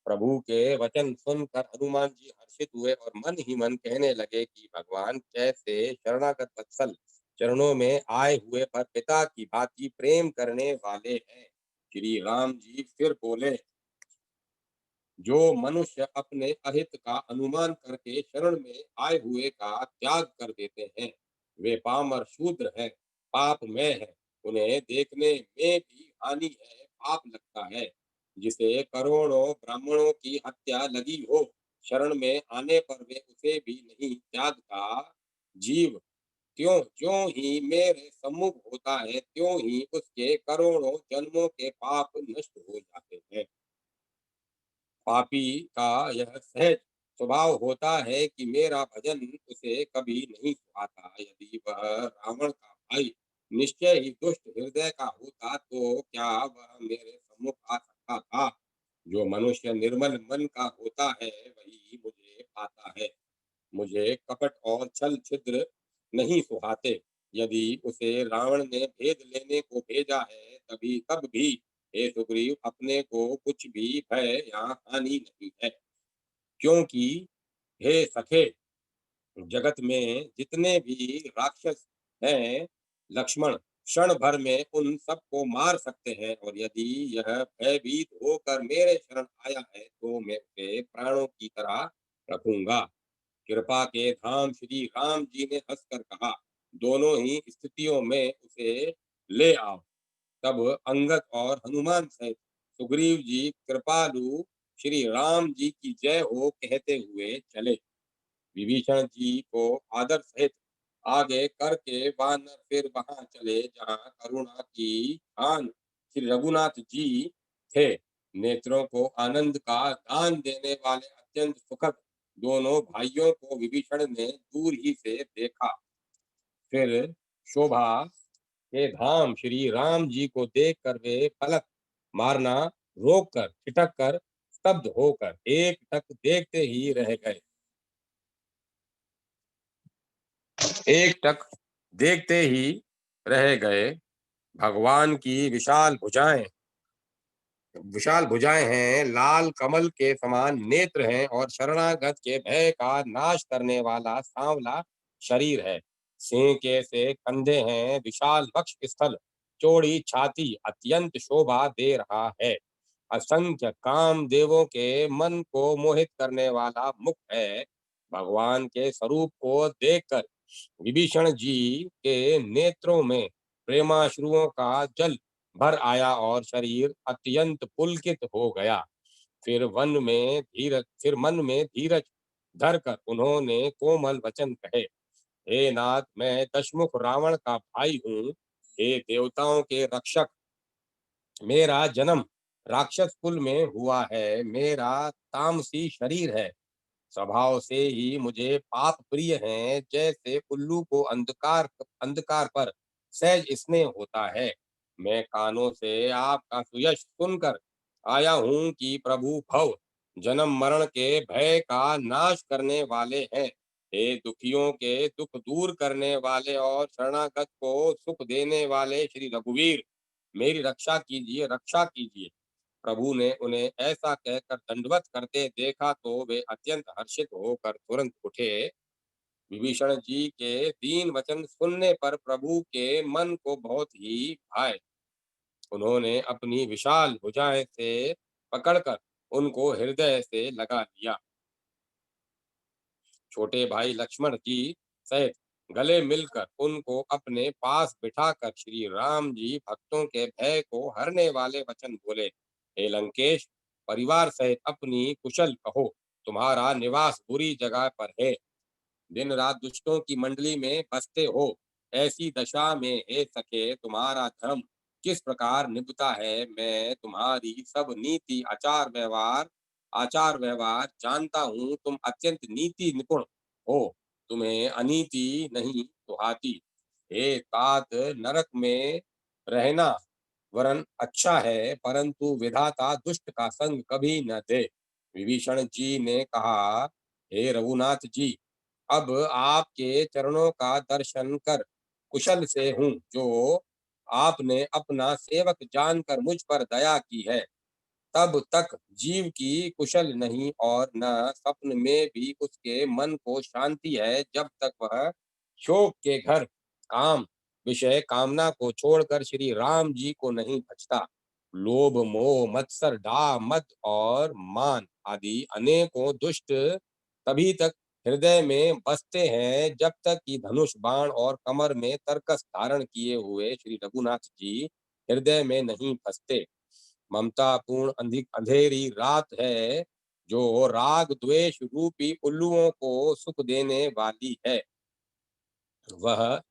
प्रभु के वचन सुनकर हनुमान जी हर्षित हुए और मन ही मन कहने लगे कि भगवान कैसे शरणागत वत्सल चरणों में आए हुए पर पिता की भांति प्रेम करने वाले हैं। श्री राम जी फिर बोले, जो मनुष्य अपने अहित का अनुमान करके शरण में आए हुए का त्याग कर देते हैं, वे पामर शूद्र हैं, पापमय है, उन्हें देखने में भी हानि है, पाप लगता है। जिसे करोड़ों ब्राह्मणों की हत्या लगी हो, शरण में आने पर वे उसे भी नहीं त्यागता। जीव त्यों ज्यों ही मेरे सम्मुख होता है, त्यों ही उसके करोड़ों जन्मों के पाप नष्ट हो जाते हैं। पापी का यह सहज स्वभाव होता है कि मेरा भजन उसे कभी नहीं सुहाता। यदि वह रावण का भाई निश्चय ही दुष्ट हृदय का होता तो क्या वह मेरे सम्मुख आ सकता था? जो मनुष्य निर्मल मन का होता है वही मुझे पाता है। मुझे कपट और छल छिद्र नहीं सुहाते। यदि उसे रावण ने भेद लेने को भेजा है, तब भी हे सुग्रीव, अपने को कुछ भी भय या हानि नहीं है, क्योंकि हे सखे, जगत में जितने भी राक्षस हैं, लक्ष्मण क्षण भर में उन सबको मार सकते हैं, और यदि यह भयभीत होकर मेरे शरण आया है तो मैं उसे प्राणों की तरह रखूंगा। कृपा के धाम श्री राम जी ने हंसकर कहा, दोनों ही स्थितियों में उसे ले आओ। तब अंगद और हनुमान सहित सुग्रीव जी कृपालु श्री राम जी की जय हो कहते हुए चले। विभीषण जी को आदर सहित आगे करके वानर फिर वहां चले जहां करुणा की खान श्री रघुनाथ जी थे। नेत्रों को आनंद का दान देने वाले अत्यंत सुखद दोनों भाइयों को विभीषण ने दूर ही से देखा। फिर शोभा के धाम श्री राम जी को देखकर वे पलक मारना रोक कर ठिठक कर स्तब्ध होकर एक टक देखते ही रह गए। एक टक देखते ही रह गए। भगवान की विशाल भुजाएं हैं, लाल कमल के समान नेत्र हैं और शरणागत के भय का नाश करने वाला सांवला शरीर है। सिंह के से कंधे हैं, विशाल वक्ष स्थल, चौड़ी छाती अत्यंत शोभा दे रहा है। असंख्य काम देवों के मन को मोहित करने वाला मुख है। भगवान के स्वरूप को देखकर विभीषण जी के नेत्रों में प्रेमाश्रुओं का जल भर आया और शरीर अत्यंत पुलकित हो गया। फिर मन में धीरज धरकर उन्होंने कोमल वचन कहे, हे नाथ, मैं दशमुख रावण का भाई हूँ। हे देवताओं के रक्षक, मेरा जन्म राक्षस कुल में हुआ है। मेरा तामसी शरीर है। स्वभाव से ही मुझे पाप प्रिय हैं। जैसे उल्लू को अंधकार पर सहज स्नेह होता है। मैं कानों से आपका सुयश सुनकर आया हूँ कि प्रभु भव जन्म मरण के भय का नाश करने वाले हैं। हे दुखियों के दुख दूर करने वाले और शरणागत को सुख देने वाले श्री रघुवीर, मेरी रक्षा कीजिए, रक्षा कीजिए। प्रभु ने उन्हें ऐसा कहकर दंडवत करते देखा तो वे अत्यंत हर्षित होकर तुरंत उठे। विभीषण जी के दीन वचन सुनने पर प्रभु के मन को बहुत ही भाए। उन्होंने अपनी विशाल भुजाएं से पकड़कर उनको हृदय से लगा लिया। छोटे भाई लक्ष्मण जी सहित गले मिलकर उनको अपने पास बिठाकर श्री राम जी भक्तों के भय को हरने वाले वचन बोले, हे लंकेश, परिवार सहित अपनी कुशल कहो। तुम्हारा निवास बुरी जगह पर है। दिन रात दुष्टों की मंडली में बसते हो। ऐसी दशा में हे सखे, तुम्हारा धर्म किस प्रकार निभता है, मैं तुम्हारी सब नीति आचार व्यवहार जानता हूँ। तुम अत्यंत नीति निपुण हो। तुम्हें अनीति नहीं सुहाती। हे तात, नरक में रहना वरन अच्छा है, परंतु विधाता दुष्ट का संग कभी न दे। विभीषण जी ने कहा, हे रघुनाथ जी, अब आपके चरणों का दर्शन कर कुशल से हूँ। जो आपने अपना सेवक जानकर मुझ पर दया की है। तब तक जीव की कुशल नहीं और न स्वप्न में भी उसके मन को शांति है, जब तक वह शोक के घर काम विषय कामना को छोड़कर श्री राम जी को नहीं भजता। लोभ मोह मत्सर डाह मद और मान आदि अनेकों दुष्ट तभी तक हृदय में बसते हैं जब तक कि धनुष बाण और कमर में तरकस धारण किए हुए श्री रघुनाथ जी हृदय में नहीं बसते। ममता पूर्ण अंधेरी रात है जो राग द्वेष रूपी उल्लुओं को सुख देने वाली है। वह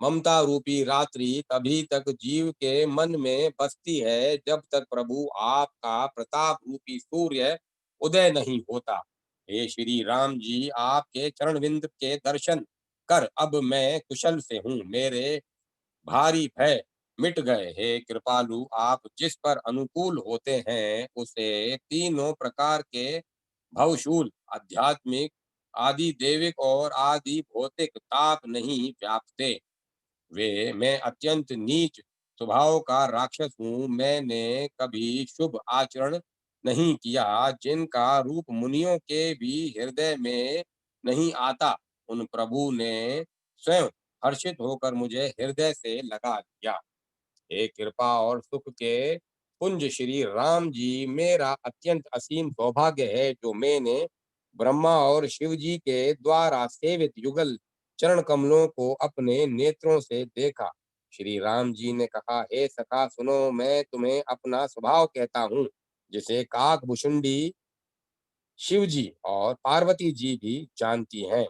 ममता रूपी रात्रि तभी तक जीव के मन में बसती है जब तक प्रभु आपका प्रताप रूपी सूर्य उदय नहीं होता। हे श्री राम जी, आपके चरण विंद के दर्शन कर अब मैं कुशल से हूँ। मेरे भारी भय मिट गए। हे कृपालु, आप जिस पर अनुकूल होते हैं उसे तीनों प्रकार के भवशूल आध्यात्मिक आदि देविक और आदि भौतिक ताप नहीं व्यापते। वे मैं अत्यंत नीच स्वभाव का राक्षस हूँ। मैंने कभी शुभ आचरण नहीं किया। जिनका रूप मुनियों के भी हृदय में नहीं आता, उन प्रभु ने स्वयं हर्षित होकर मुझे हृदय से लगा लिया। हे कृपा और सुख के पुंज श्री राम जी, मेरा अत्यंत असीम सौभाग्य है जो मैंने ब्रह्मा और शिव जी के द्वारा सेवित युगल चरण कमलों को अपने नेत्रों से देखा। श्री राम जी ने कहा, हे सखा सुनो, मैं तुम्हें अपना स्वभाव कहता हूँ, जिसे काकभुशुंडी शिव जी और पार्वती जी भी जानती हैं।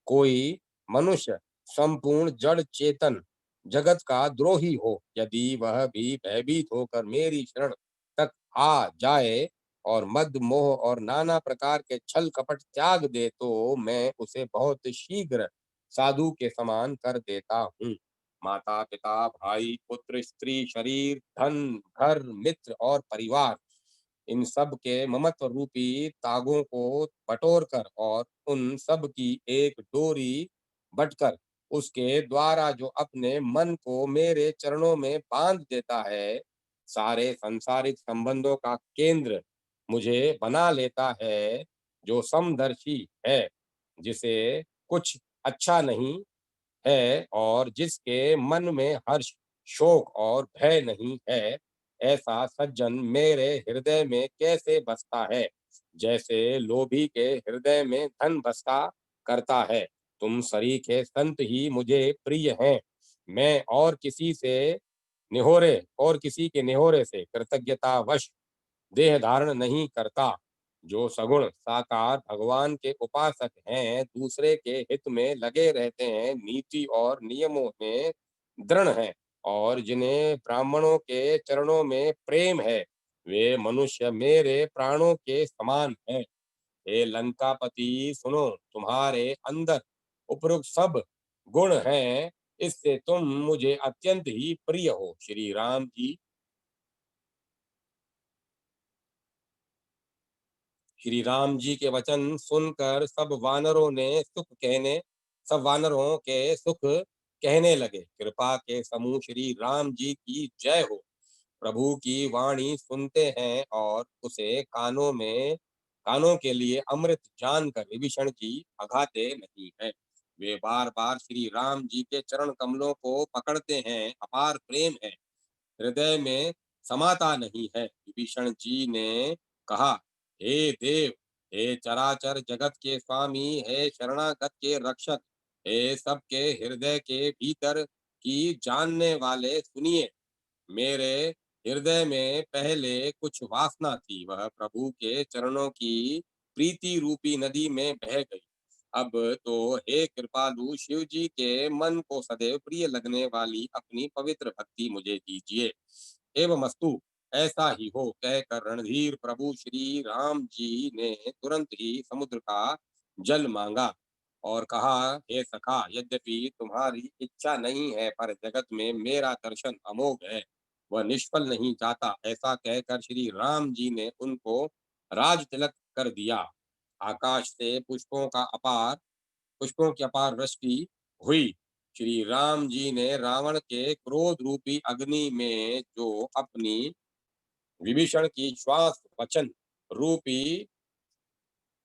कोई मनुष्य संपूर्ण जड़ चेतन जगत का द्रोही हो, यदि वह भी भयभीत होकर मेरी शरण तक आ जाए और मद मोह और नाना प्रकार के छल कपट त्याग दे, तो मैं उसे बहुत शीघ्र साधु के समान कर देता हूँ। माता पिता भाई पुत्र स्त्री शरीर धन घर मित्र और परिवार, इन सब के ममत्व रूपी तागों को बटोर कर और उन सब की एक डोरी बटकर उसके द्वारा जो अपने मन को मेरे चरणों में बांध देता है, सारे सांसारिक संबंधों का केंद्र मुझे बना लेता है, जो समदर्शी है, जिसे कुछ अच्छा नहीं है और जिसके मन में हर्ष शोक और भय नहीं है, ऐसा सज्जन मेरे हृदय में कैसे बसता है, जैसे लोभी के हृदय में धन बसता करता है। तुम सरीखे संत ही मुझे प्रिय हैं। मैं और किसी के निहोरे से कृतज्ञतावश देह धारण नहीं करता। जो सगुण साकार भगवान के उपासक हैं, दूसरे के हित में लगे रहते हैं, नीति और नियमों में दृढ़ हैं और जिन्हें ब्राह्मणों के चरणों में प्रेम है, वे मनुष्य मेरे प्राणों के समान हैं। हे लंकापति सुनो, तुम्हारे अंदर उपरोक्त सब गुण हैं, इससे तुम मुझे अत्यंत ही प्रिय हो। श्री राम जी के वचन सुनकर सब वानरों के सुख कहने लगे। कृपा के समूह श्री राम जी की जय हो। प्रभु की वाणी सुनते हैं और उसे कानों के लिए अमृत जानकर विभीषण जी अघाते नहीं है। वे बार बार श्री राम जी के चरण कमलों को पकड़ते हैं, अपार प्रेम है, हृदय में समाता नहीं है। विभीषण जी ने कहा, हे देव, हे चराचर जगत के स्वामी, हे शरणागत के रक्षक, हे सबके हृदय के भीतर की जानने वाले, सुनिए। मेरे हृदय में पहले कुछ वासना थी, वह प्रभु के चरणों की प्रीति रूपी नदी में बह गई। अब तो हे कृपालु शिव जी के मन को सदैव प्रिय लगने वाली अपनी पवित्र भक्ति मुझे दीजिए। एवं अस्तु, ऐसा ही हो, कहकर रणधीर प्रभु श्री राम जी ने तुरंत ही समुद्र का जल मांगा और कहा, हे सखा, यद्यपि तुम्हारी इच्छा नहीं है, पर जगत में मेरा दर्शन अमोघ है, वह निष्फल नहीं जाता। ऐसा कहकर श्री राम जी ने उनको राज तिलक कर दिया। आकाश से पुष्पों की अपार वृष्टि हुई। श्री राम जी ने रावण के क्रोध रूपी अग्नि में जो अपनी विभीषण की श्वास वचन रूपी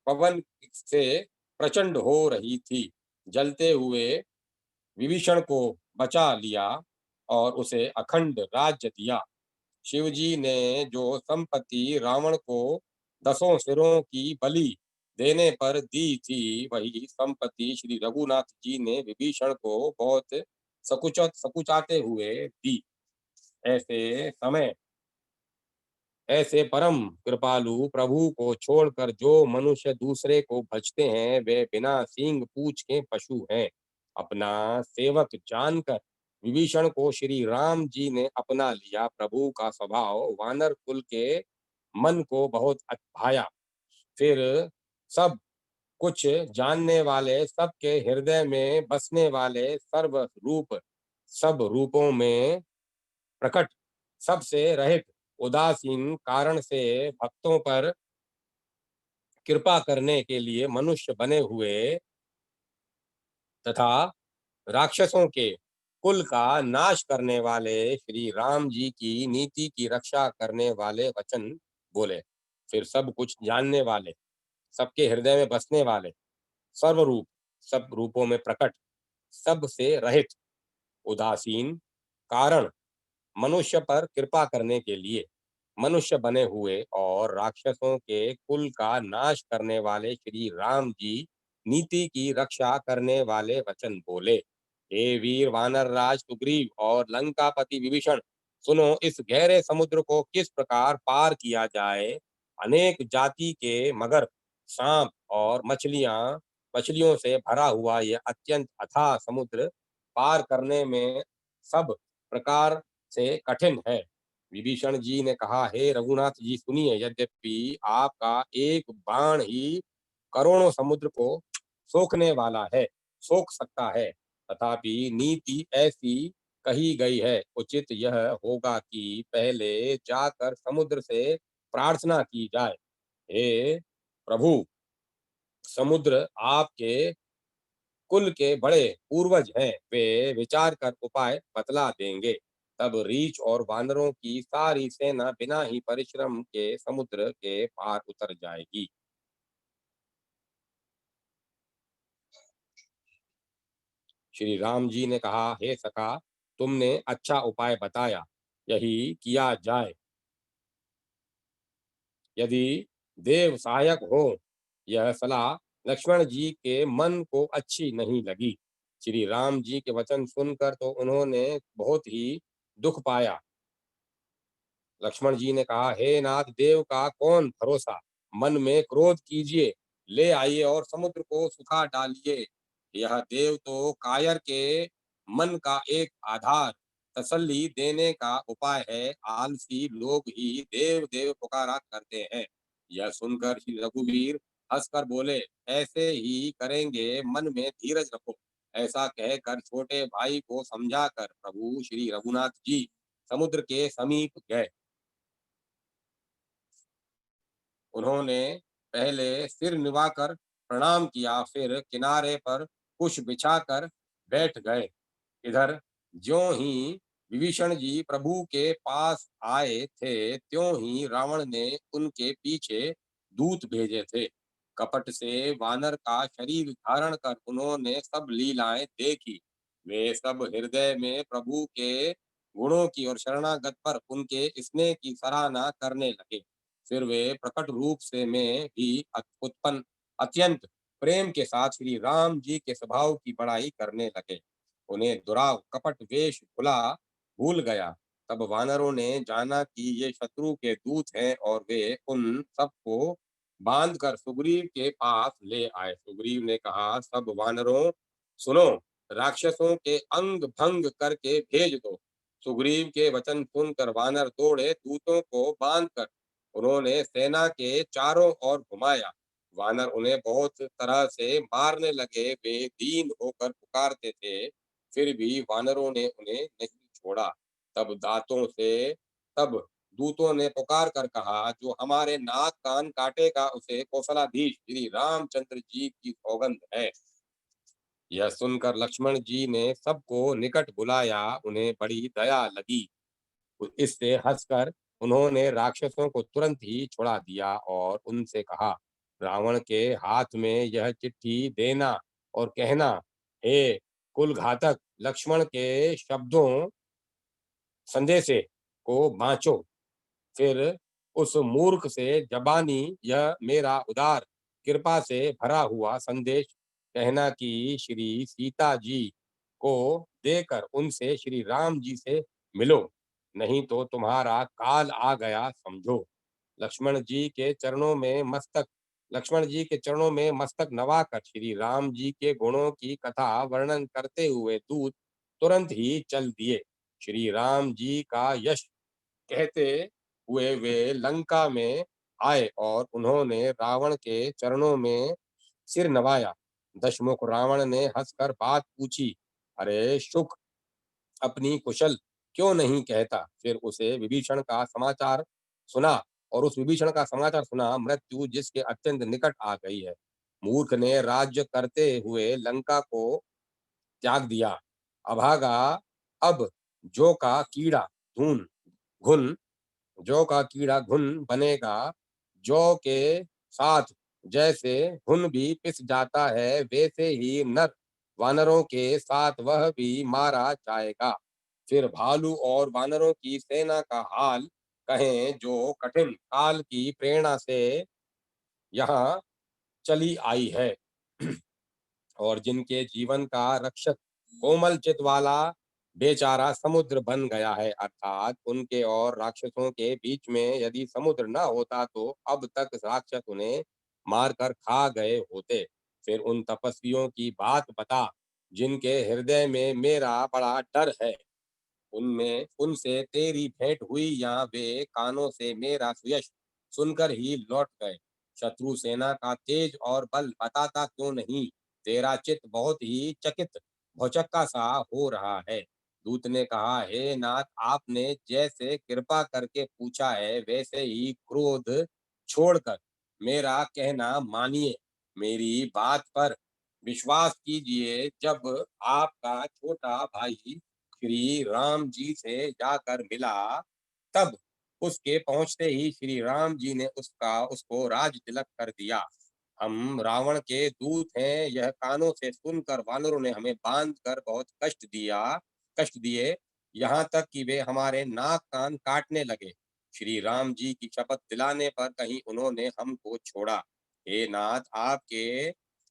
पवन से प्रचंड हो रही थी, जलते हुए विभीषण को बचा लिया और उसे अखंड राज्य दिया। शिव जी ने जो संपत्ति रावण को 10 सिरों की बलि देने पर दी थी, वही संपत्ति श्री रघुनाथ जी ने विभीषण को बहुत सकुचाते हुए दी। ऐसे समय ऐसे परम कृपालु प्रभु को छोड़कर जो मनुष्य दूसरे को भजते हैं, वे बिना सींग पूछ के पशु हैं। अपना सेवक जानकर विभीषण को श्री राम जी ने अपना लिया। प्रभु का स्वभाव वानर कुल के मन को बहुत भाया। फिर सब कुछ जानने वाले, सबके हृदय में बसने वाले, सब रूपों में प्रकट, सबसे रहित, उदासीन कारण से भक्तों पर कृपा करने के लिए मनुष्य बने हुए तथा राक्षसों के कुल का नाश करने वाले श्री राम जी की नीति की रक्षा करने वाले वचन बोले। फिर सब कुछ जानने वाले, सबके हृदय में बसने वाले, सर्वरूप, सब रूपों में प्रकट, सबसे रहित, उदासीन कारण, मनुष्य पर कृपा करने के लिए मनुष्य बने हुए और राक्षसों के कुल का नाश करने वाले श्री राम जी नीति की रक्षा करने वाले वचन बोले। हे वीर वानर राज सुग्रीव और लंकापति विभीषण, सुनो इस गहरे समुद्र को किस प्रकार पार किया जाए। अनेक जाति के मगर, सांप और मछलियों से भरा हुआ यह अत्यंत अथाह समुद्र पार करने में सब प्रकार से कठिन है। विभीषण जी ने कहा, हे रघुनाथ जी सुनिए, यद्यपि आपका एक बाण ही करोड़ों समुद्र को सोखने वाला है, सोख सकता है, तथापि नीति ऐसी कही गई है, उचित यह होगा कि पहले जाकर समुद्र से प्रार्थना की जाए। हे प्रभु, समुद्र आपके कुल के बड़े पूर्वज हैं, वे विचार कर उपाय बतला देंगे। तब रीछ और वानरों की सारी सेना बिना ही परिश्रम के समुद्र के पार उतर जाएगी। श्री राम जी ने कहा, हे सखा, तुमने अच्छा उपाय बताया, यही किया जाए। यदि देव सहायक हो। यह सलाह लक्ष्मण जी के मन को अच्छी नहीं लगी। श्री राम जी के वचन सुनकर तो उन्होंने बहुत ही दुख पाया। लक्ष्मण जी ने कहा, हे नाथ, देव का कौन भरोसा, मन में क्रोध कीजिए, ले आइए और समुद्र को सुखा डालिए। यह देव तो कायर के मन का एक आधार तसल्ली देने का उपाय है। आलसी लोग ही देव देव पुकारा करते हैं। यह सुनकर श्री रघुवीर हंसकर बोले, ऐसे ही करेंगे, मन में धीरज रखो। ऐसा कहकर छोटे भाई को समझाकर प्रभु श्री रघुनाथ जी समुद्र के समीप गए। उन्होंने पहले सिर निभाकर प्रणाम किया, फिर किनारे पर कुश बिछाकर बैठ गए। इधर ज्यों ही विभीषण जी प्रभु के पास आए थे, त्यों ही रावण ने उनके पीछे दूत भेजे थे। कपट से वानर का शरीर धारण कर उन्होंने सब लीलाएं देखी। वे सब हृदय में प्रभु के गुणों की और शरणागत पर उनके स्नेह की सराहना करने लगे। फिर वे प्रकट रूप से में भी उत्पन्न अत्यंत प्रेम के साथ श्री राम जी के स्वभाव की बड़ाई करने लगे। उन्हें दुराव कपट वेश भुला भूल गया। तब वानरों ने जाना कि ये शत्रु के दूत हैं और वे उन सबको बांध कर सुग्रीव के पास ले आए। सुग्रीव ने कहा, सब वानरों सुनो, राक्षसों के अंग भंग करके भेज दो। सुग्रीव के वचन सुनकर वानर दौड़े, दूतों को बांधकर उन्होंने सेना के चारों ओर घुमाया। वानर उन्हें बहुत तरह से मारने लगे, वे दीन होकर पुकारते थे, फिर भी वानरों ने उन्हें नहीं छोड़ा। तब दांतों से तब दूतों ने पुकार कर कहा, जो हमारे नाक कान काटेगा उसे कौशलाधीश श्री रामचंद्र जी की सौगंध है। यह सुनकर लक्ष्मण जी ने सबको निकट बुलाया, उन्हें बड़ी दया लगी। इससे हंसकर उन्होंने राक्षसों को तुरंत ही छुड़ा दिया और उनसे कहा, रावण के हाथ में यह चिट्ठी देना और कहना, हे कुल घातक, लक्ष्मण के शब्दों संदेशे को बाँचो। फिर उस मूर्ख से जबानी यह मेरा उदार कृपा से भरा हुआ संदेश कहना कि श्री सीता जी को देकर उनसे श्री राम जी से मिलो, नहीं तो तुम्हारा काल आ गया समझो। लक्ष्मण जी के चरणों में मस्तक लक्ष्मण जी के चरणों में मस्तक नवाकर श्री राम जी के गुणों की कथा वर्णन करते हुए दूत तुरंत ही चल दिए। श्री राम जी का यश कहते हुए वे लंका में आए और उन्होंने रावण के चरणों में सिर नवाया। दशमुख रावण ने हंसकर बात पूछी, अरे शुक, अपनी कुशल क्यों नहीं कहता। फिर उसे विभीषण का समाचार सुना और उस विभीषण का समाचार सुना, मृत्यु जिसके अत्यंत निकट आ गई है। मूर्ख ने राज्य करते हुए लंका को त्याग दिया। अभागा अब जो का कीड़ा धून घुन जौ का कीड़ा घुन बनेगा। जौ के साथ जैसे घुन भी पिस जाता है, वैसे ही नर वानरों के साथ वह भी मारा जाएगा। फिर भालू और वानरों की सेना का हाल कहें जो कठिन काल की प्रेरणा से यहाँ चली आई है और जिनके जीवन का रक्षक कोमल चित वाला बेचारा समुद्र बन गया है, अर्थात उनके और राक्षसों के बीच में यदि समुद्र न होता तो अब तक राक्षस उन्हें मारकर खा गए होते। फिर उन तपस्वियों की बात बता जिनके हृदय में मेरा बड़ा डर है, उनमें उनसे तेरी भेंट हुई या वे कानों से मेरा सुयश सुनकर ही लौट गए। शत्रु सेना का तेज और बल बताता क्यों नहीं, तेरा चित्त बहुत ही चकित भौचक्का सा हो रहा है। दूत ने कहा, हे नाथ, आपने जैसे कृपा करके पूछा है वैसे ही क्रोध छोड़कर मेरा कहना मानिए, मेरी बात पर विश्वास कीजिए। जब आपका छोटा भाई श्री राम जी से जाकर मिला, तब उसके पहुंचते ही श्री राम जी ने उसको राज तिलक कर दिया। हम रावण के दूत हैं, यह कानों से सुनकर वानरों ने हमें बांध कर बहुत कष्ट दिए, यहाँ तक कि वे हमारे नाक कान काटने लगे। श्री राम जी की शपथ दिलाने पर कहीं उन्होंने हमको छोड़ा। हे नाथ,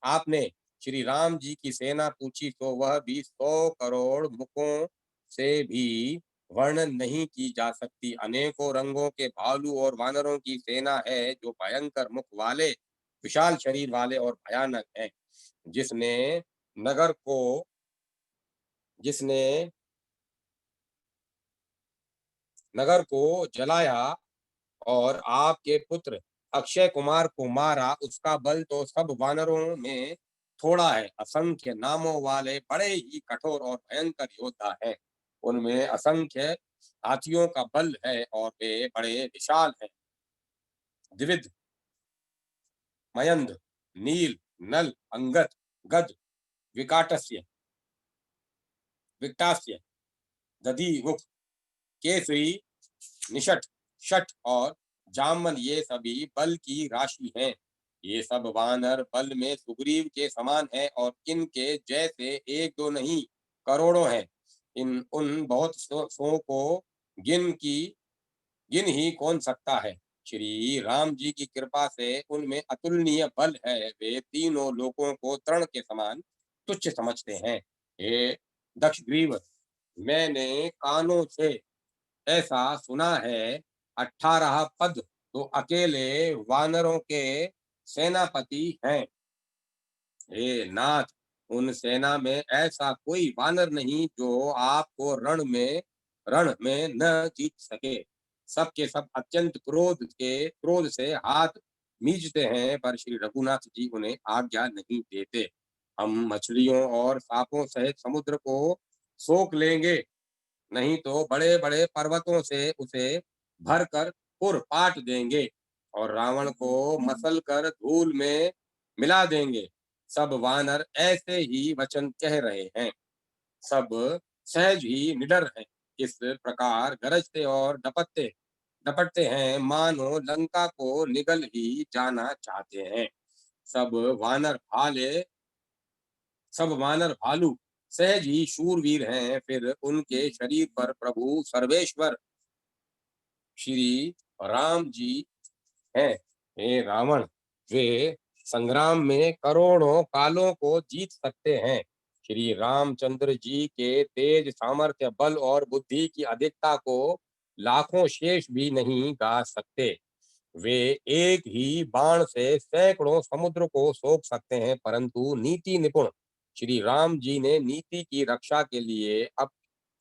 आपने श्री राम जी की सेना पूछी तो वह भी 100 करोड़ मुखों से भी वर्णन नहीं की जा सकती। अनेकों रंगों के भालू और वानरों की सेना है जो भयंकर मुख वाले, विशाल शरीर वाले और भयानक है। जिसने नगर को जिसने नगर को जलाया और आपके पुत्र अक्षय कुमार को मारा, उसका बल तो सब वानरों में थोड़ा है। असंख्य नामों वाले बड़े ही कठोर और भयंकर योद्धा हैं। उनमें असंख्य हाथियों का बल है और वे बड़े विशाल हैं। द्विविध, मयंद, नील, नल, अंगद, गद, विकाटस्य, विक्टास्य, दधिमुख, केसरी, निषट, शठ और जामन, ये सभी बल की राशि हैं। ये सब वानर बल में सुग्रीव के समान हैं और इनके जैसे एक दो नहीं, करोड़ों हैं। इन उन बहुत सो को गिन ही कौन सकता है। श्री राम जी की कृपा से उनमें अतुलनीय बल है, वे तीनों लोगों को तृण के समान तुच्छ समझते हैं। हे दक्षग्रीव, मैंने कानों से ऐसा सुना है, 18 पद तो अकेले वानरों के सेनापति हैं। हे नाथ, उन सेना में ऐसा कोई वानर नहीं जो आपको रण में न जीत सके। सब के सब अत्यंत क्रोध से हाथ मीचते हैं, पर श्री रघुनाथ जी उन्हें आज्ञा नहीं देते। हम मछलियों और सांपों सहित समुद्र को सोख लेंगे, नहीं तो बड़े बड़े पर्वतों से उसे भरकर पुर पाट देंगे और रावण को मसल कर धूल में मिला देंगे। सब वानर ऐसे ही वचन कह रहे हैं, सब सहज ही निडर हैं। इस प्रकार गरजते और डपटते हैं, मानो लंका को निगल ही जाना चाहते हैं। सब वानर भाले सब वानर भालू सहज ही शूरवीर हैं। फिर उनके शरीर पर प्रभु सर्वेश्वर श्री राम जी हैं। हे रावण, वे संग्राम में करोड़ों कालों को जीत सकते हैं। श्री रामचंद्र जी के तेज, सामर्थ्य, बल और बुद्धि की अधिकता को लाखों शेष भी नहीं गा सकते। वे एक ही बाण से सैकड़ों समुद्र को सोख सकते हैं, परंतु नीति निपुण श्री राम जी ने नीति की रक्षा के लिए अब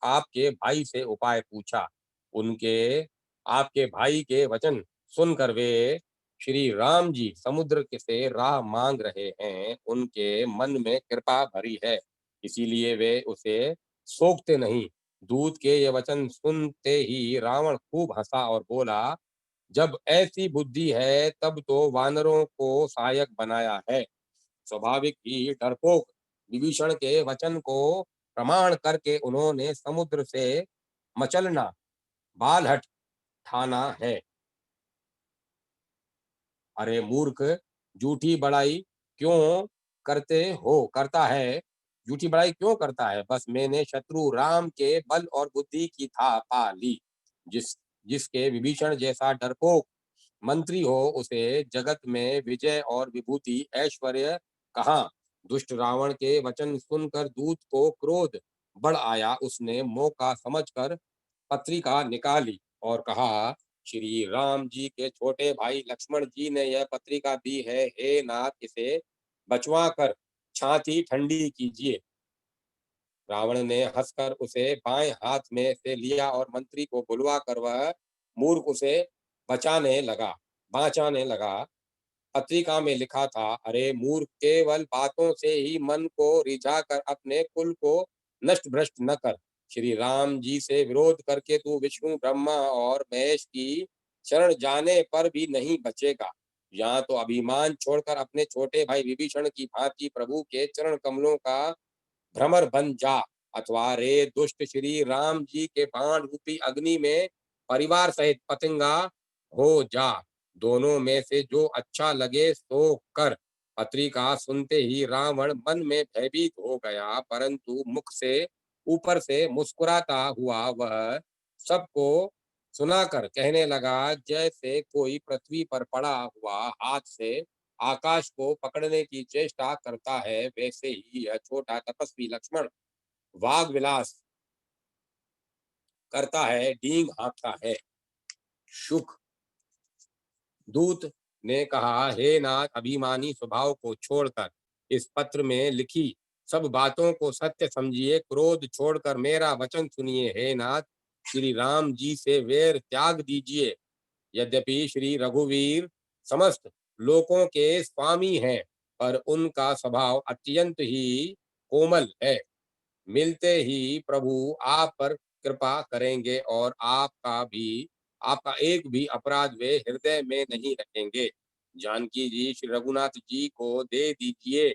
आपके भाई से उपाय पूछा। उनके आपके भाई के वचन सुनकर वे श्री राम जी समुद्र के से राह मांग रहे हैं। उनके मन में कृपा भरी है, इसीलिए वे उसे सोखते नहीं। दूत के ये वचन सुनते ही रावण खूब हंसा और बोला, जब ऐसी बुद्धि है तब तो वानरों को सहायक बनाया है। स्वाभाविक ही डरपोक विभीषण के वचन को प्रमाण करके उन्होंने समुद्र से मचलना बालहट ठाना है। अरे मूर्ख, झूठी बड़ाई क्यों करता है झूठी बड़ाई क्यों करता है? बस मैंने शत्रु राम के बल और बुद्धि की था पा ली। जिस जिसके विभीषण जैसा डरपोक मंत्री हो, उसे जगत में विजय और विभूति ऐश्वर्य कहाँ। दुष्ट रावण के वचन सुनकर दूत को क्रोध बढ़ आया। उसने मौका समझकर पत्रिका निकाली और कहा, श्री राम जी के छोटे भाई लक्ष्मण जी ने यह पत्रिका दी है। हे नाथ, इसे बचवा कर छाती ठंडी कीजिए। रावण ने हंसकर उसे बाएं हाथ में से लिया और मंत्री को बुलवा कर वह मूर्ख उसे बचाने लगा। पत्रिका में लिखा था, अरे मूर्ख, केवल बातों से ही मन को रिझा कर अपने कुल को नष्ट भ्रष्ट न कर। श्री राम जी से विरोध करके तू विष्णु ब्रह्मा और महेश की शरण जाने पर भी नहीं बचेगा। यहाँ तो अभिमान छोड़कर अपने छोटे भाई विभीषण की भांति प्रभु के चरण कमलों का भ्रमर बन जा, अथवा रे दुष्ट श्री राम जी के बाण रूपी अग्नि में परिवार सहित पतंगा हो जा। दोनों में से जो अच्छा लगे सो कर। पत्रिका सुनते ही रावण मन में भयभीत हो गया, परंतु मुख से ऊपर से मुस्कुराता हुआ वह सबको सुनाकर कहने लगा, जैसे कोई पृथ्वी पर पड़ा हुआ हाथ से आकाश को पकड़ने की चेष्टा करता है, वैसे ही यह छोटा तपस्वी लक्ष्मण वाग विलास करता है, डींग हाँकता है। शुक दूत ने कहा, हे नाथ, अभिमानी स्वभाव को छोड़कर इस पत्र में लिखी सब बातों को सत्य समझिए। क्रोध छोड़कर मेरा वचन सुनिए। हे नाथ, श्री राम जी से वैर त्याग दीजिए। यद्यपि श्री रघुवीर समस्त लोकों के स्वामी हैं, पर उनका स्वभाव अत्यंत ही कोमल है। मिलते ही प्रभु आप पर कृपा करेंगे और आपका एक भी अपराध वे हृदय में नहीं रखेंगे। जानकी जी श्री रघुनाथ जी को दे दीजिए।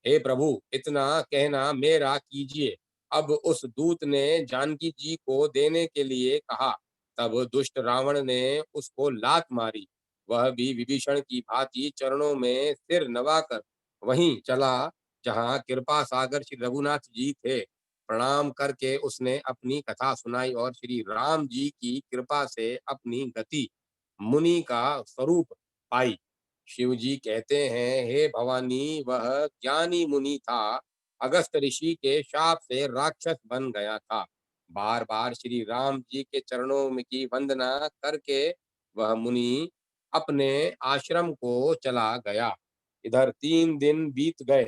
हे प्रभु, इतना कहना मेरा कीजिए। अब उस दूत ने जानकी जी को देने के लिए कहा। तब दुष्ट रावण ने उसको लात मारी। वह भी विभीषण की भांति चरणों में सिर नवाकर वहीं चला जहाँ कृपा सागर श्री रघुनाथ जी थे। प्रणाम करके उसने अपनी कथा सुनाई और श्री राम जी की कृपा से अपनी गति मुनि का स्वरूप पाई। शिव जी कहते हैं, हे भवानी, वह ज्ञानी मुनि था, अगस्त ऋषि के शाप से राक्षस बन गया था। बार बार श्री राम जी के चरणों में की वंदना करके वह मुनि अपने आश्रम को चला गया। इधर 3 दिन बीत गए,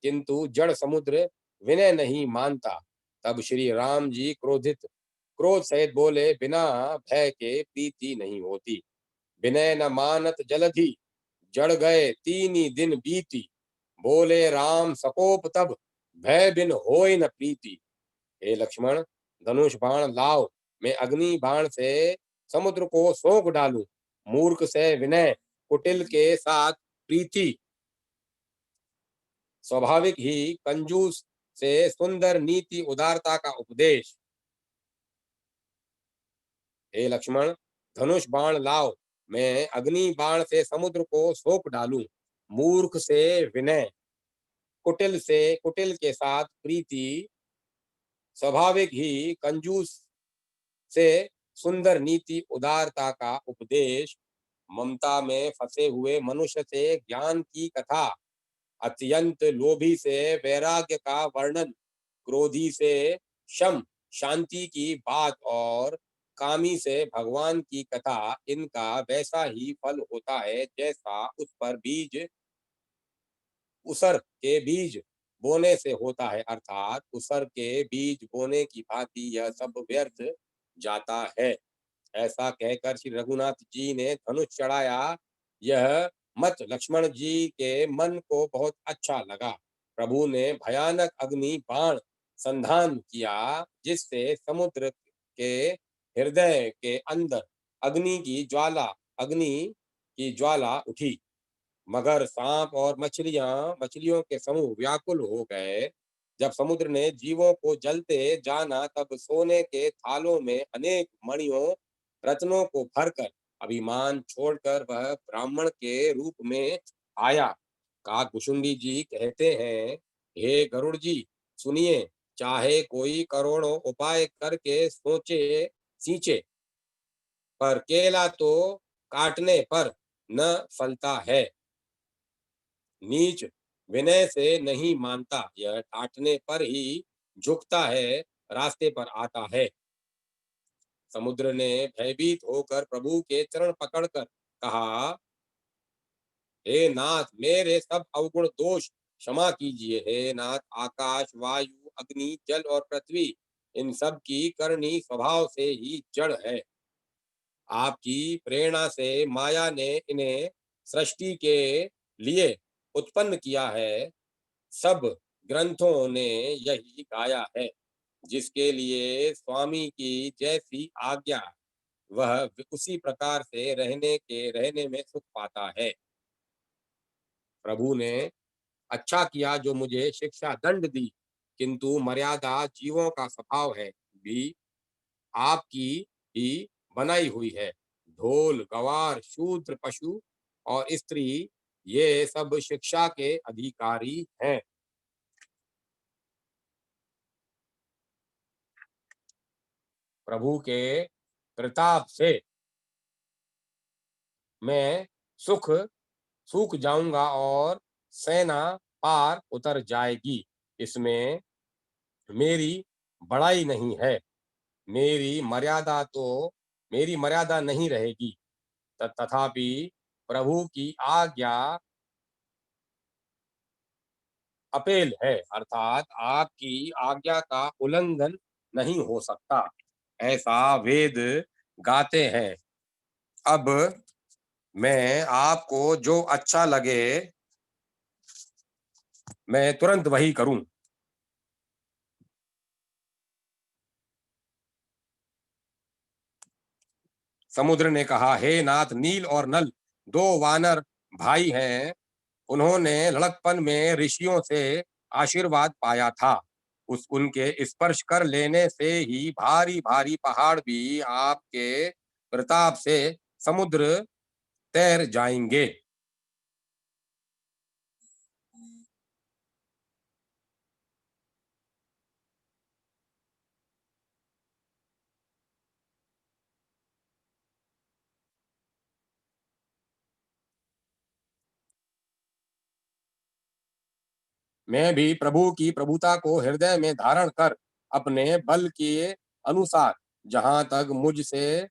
किंतु जड़ समुद्र विनय नहीं मानता। तब श्री राम जी क्रोध सहित बोले, बिना भय के प्रीति नहीं होती। विनय न मानत जलधि जड़ गए 3 दिन बीती। बोले राम सकोप तब, भय बिन होय न प्रीति। हे लक्ष्मण, धनुष बाण लाओ, मैं अग्नि बाण से समुद्र को सोख डालूं। मूर्ख से विनय, कुटिल के साथ प्रीति, स्वाभाविक ही कंजूस से सुंदर नीति उदारता का उपदेश। हे लक्ष्मण, धनुष बाण लाओ, मैं अग्नि बाण से समुद्र को सोख डालूं। मूर्ख से विनय, कुटिल के साथ प्रीति, स्वाभाविक ही कंजूस से सुंदर नीति उदारता का उपदेश। ममता में फंसे हुए मनुष्य से ज्ञान की कथा, अत्यंत लोभी से वैराग्य का वर्णन, क्रोधी से शम शांति की बात और कामी से भगवान की कथा, इनका वैसा ही फल होता है जैसा उस पर उसर के बीज बोने से होता है। अर्थात उसर के बीज बोने की भांति यह सब व्यर्थ जाता है। ऐसा कहकर श्री रघुनाथ जी ने धनुष चढ़ाया। यह मत लक्ष्मण जी के मन को बहुत अच्छा लगा। प्रभु ने भयानक अग्नि बाण संधान किया, जिससे समुद्र के हृदय के अंदर अग्नि की ज्वाला उठी। मगर सांप और मछलियों के समूह व्याकुल हो गए। जब समुद्र ने जीवों को जलते जाना, तब सोने के थालों में अनेक मणियों रत्नों को भरकर अभिमान छोड़कर वह ब्राह्मण के रूप में आया। काकभुशुंडी जी कहते हैं, हे गरुड़ जी, सुनिए, चाहे कोई करोड़ों उपाय करके सोचे सींचे, पर केला तो काटने पर न फलता है। नीच विनय से नहीं मानता, यह काटने पर ही झुकता है, रास्ते पर आता है। समुद्र ने भयभीत होकर प्रभु के चरण पकड़कर कहा, हे नाथ, मेरे सब अवगुण दोष क्षमा कीजिए। हे नाथ, आकाश, वायु, अग्नि, जल और पृथ्वी, इन सब की करनी स्वभाव से ही जड़ है। आपकी प्रेरणा से माया ने इन्हें सृष्टि के लिए उत्पन्न किया है। सब ग्रंथों ने यही गाया है। जिसके लिए स्वामी की जैसी आज्ञा, वह उसी प्रकार से रहने में सुख पाता है। प्रभु ने अच्छा किया जो मुझे शिक्षा दंड दी, किंतु मर्यादा जीवों का स्वभाव है भी आपकी ही बनाई हुई है। ढोल, गवार, शूद्र, पशु और स्त्री, ये सब शिक्षा के अधिकारी हैं। प्रभु के प्रताप से मैं सुख सूख जाऊंगा और सेना पार उतर जाएगी। इसमें मेरी बड़ाई नहीं है। मेरी मर्यादा तो मेरी मर्यादा नहीं रहेगी। तथापि प्रभु की आज्ञा अपेल है, अर्थात आपकी आज्ञा का उल्लंघन नहीं हो सकता, ऐसा वेद गाते हैं। अब मैं आपको जो अच्छा लगे मैं तुरंत वही करूं। समुद्र ने कहा, हे नाथ, नील और नल दो वानर भाई हैं। उन्होंने लड़कपन में ऋषियों से आशीर्वाद पाया था। उनके स्पर्श कर लेने से ही भारी भारी पहाड़ भी आपके प्रताप से समुद्र तैर जाएंगे। मैं भी प्रभु की प्रभुता को हृदय में धारण कर अपने बल के अनुसार जहां तक मुझसे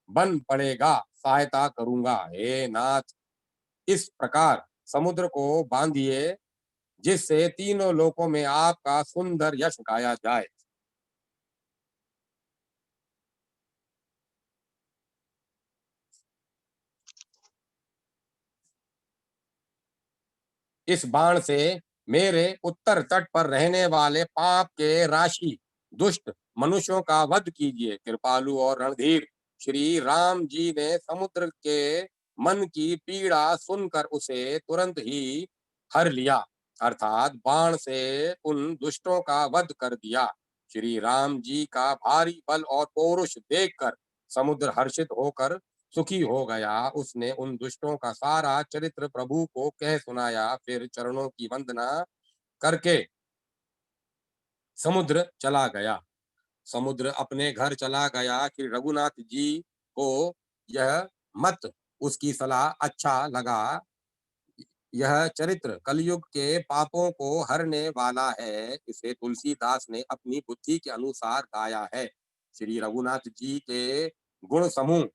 बन पड़ेगा सहायता करूंगा। हे नाथ, इस प्रकार समुद्र को बांधिए जिससे तीनों लोकों में आपका सुंदर यश गाया जाए। इस बाण से मेरे उत्तर तट पर रहने वाले पाप के राशि दुष्ट मनुष्यों का वध कीजिए। कृपालु और रणधीर श्री राम जी ने समुद्र के मन की पीड़ा सुनकर उसे तुरंत ही हर लिया, अर्थात बाण से उन दुष्टों का वध कर दिया। श्री राम जी का भारी बल और पौरुष देखकर समुद्र हर्षित होकर सुखी हो गया। उसने उन दुष्टों का सारा चरित्र प्रभु को कह सुनाया। फिर चरणों की वंदना करके समुद्र चला गया। समुद्र अपने घर चला गया। कि रघुनाथ जी को यह मत उसकी सलाह अच्छा लगा। यह चरित्र कलयुग के पापों को हरने वाला है। इसे तुलसीदास ने अपनी बुद्धि के अनुसार गाया है। श्री रघुनाथ जी के गुण समूह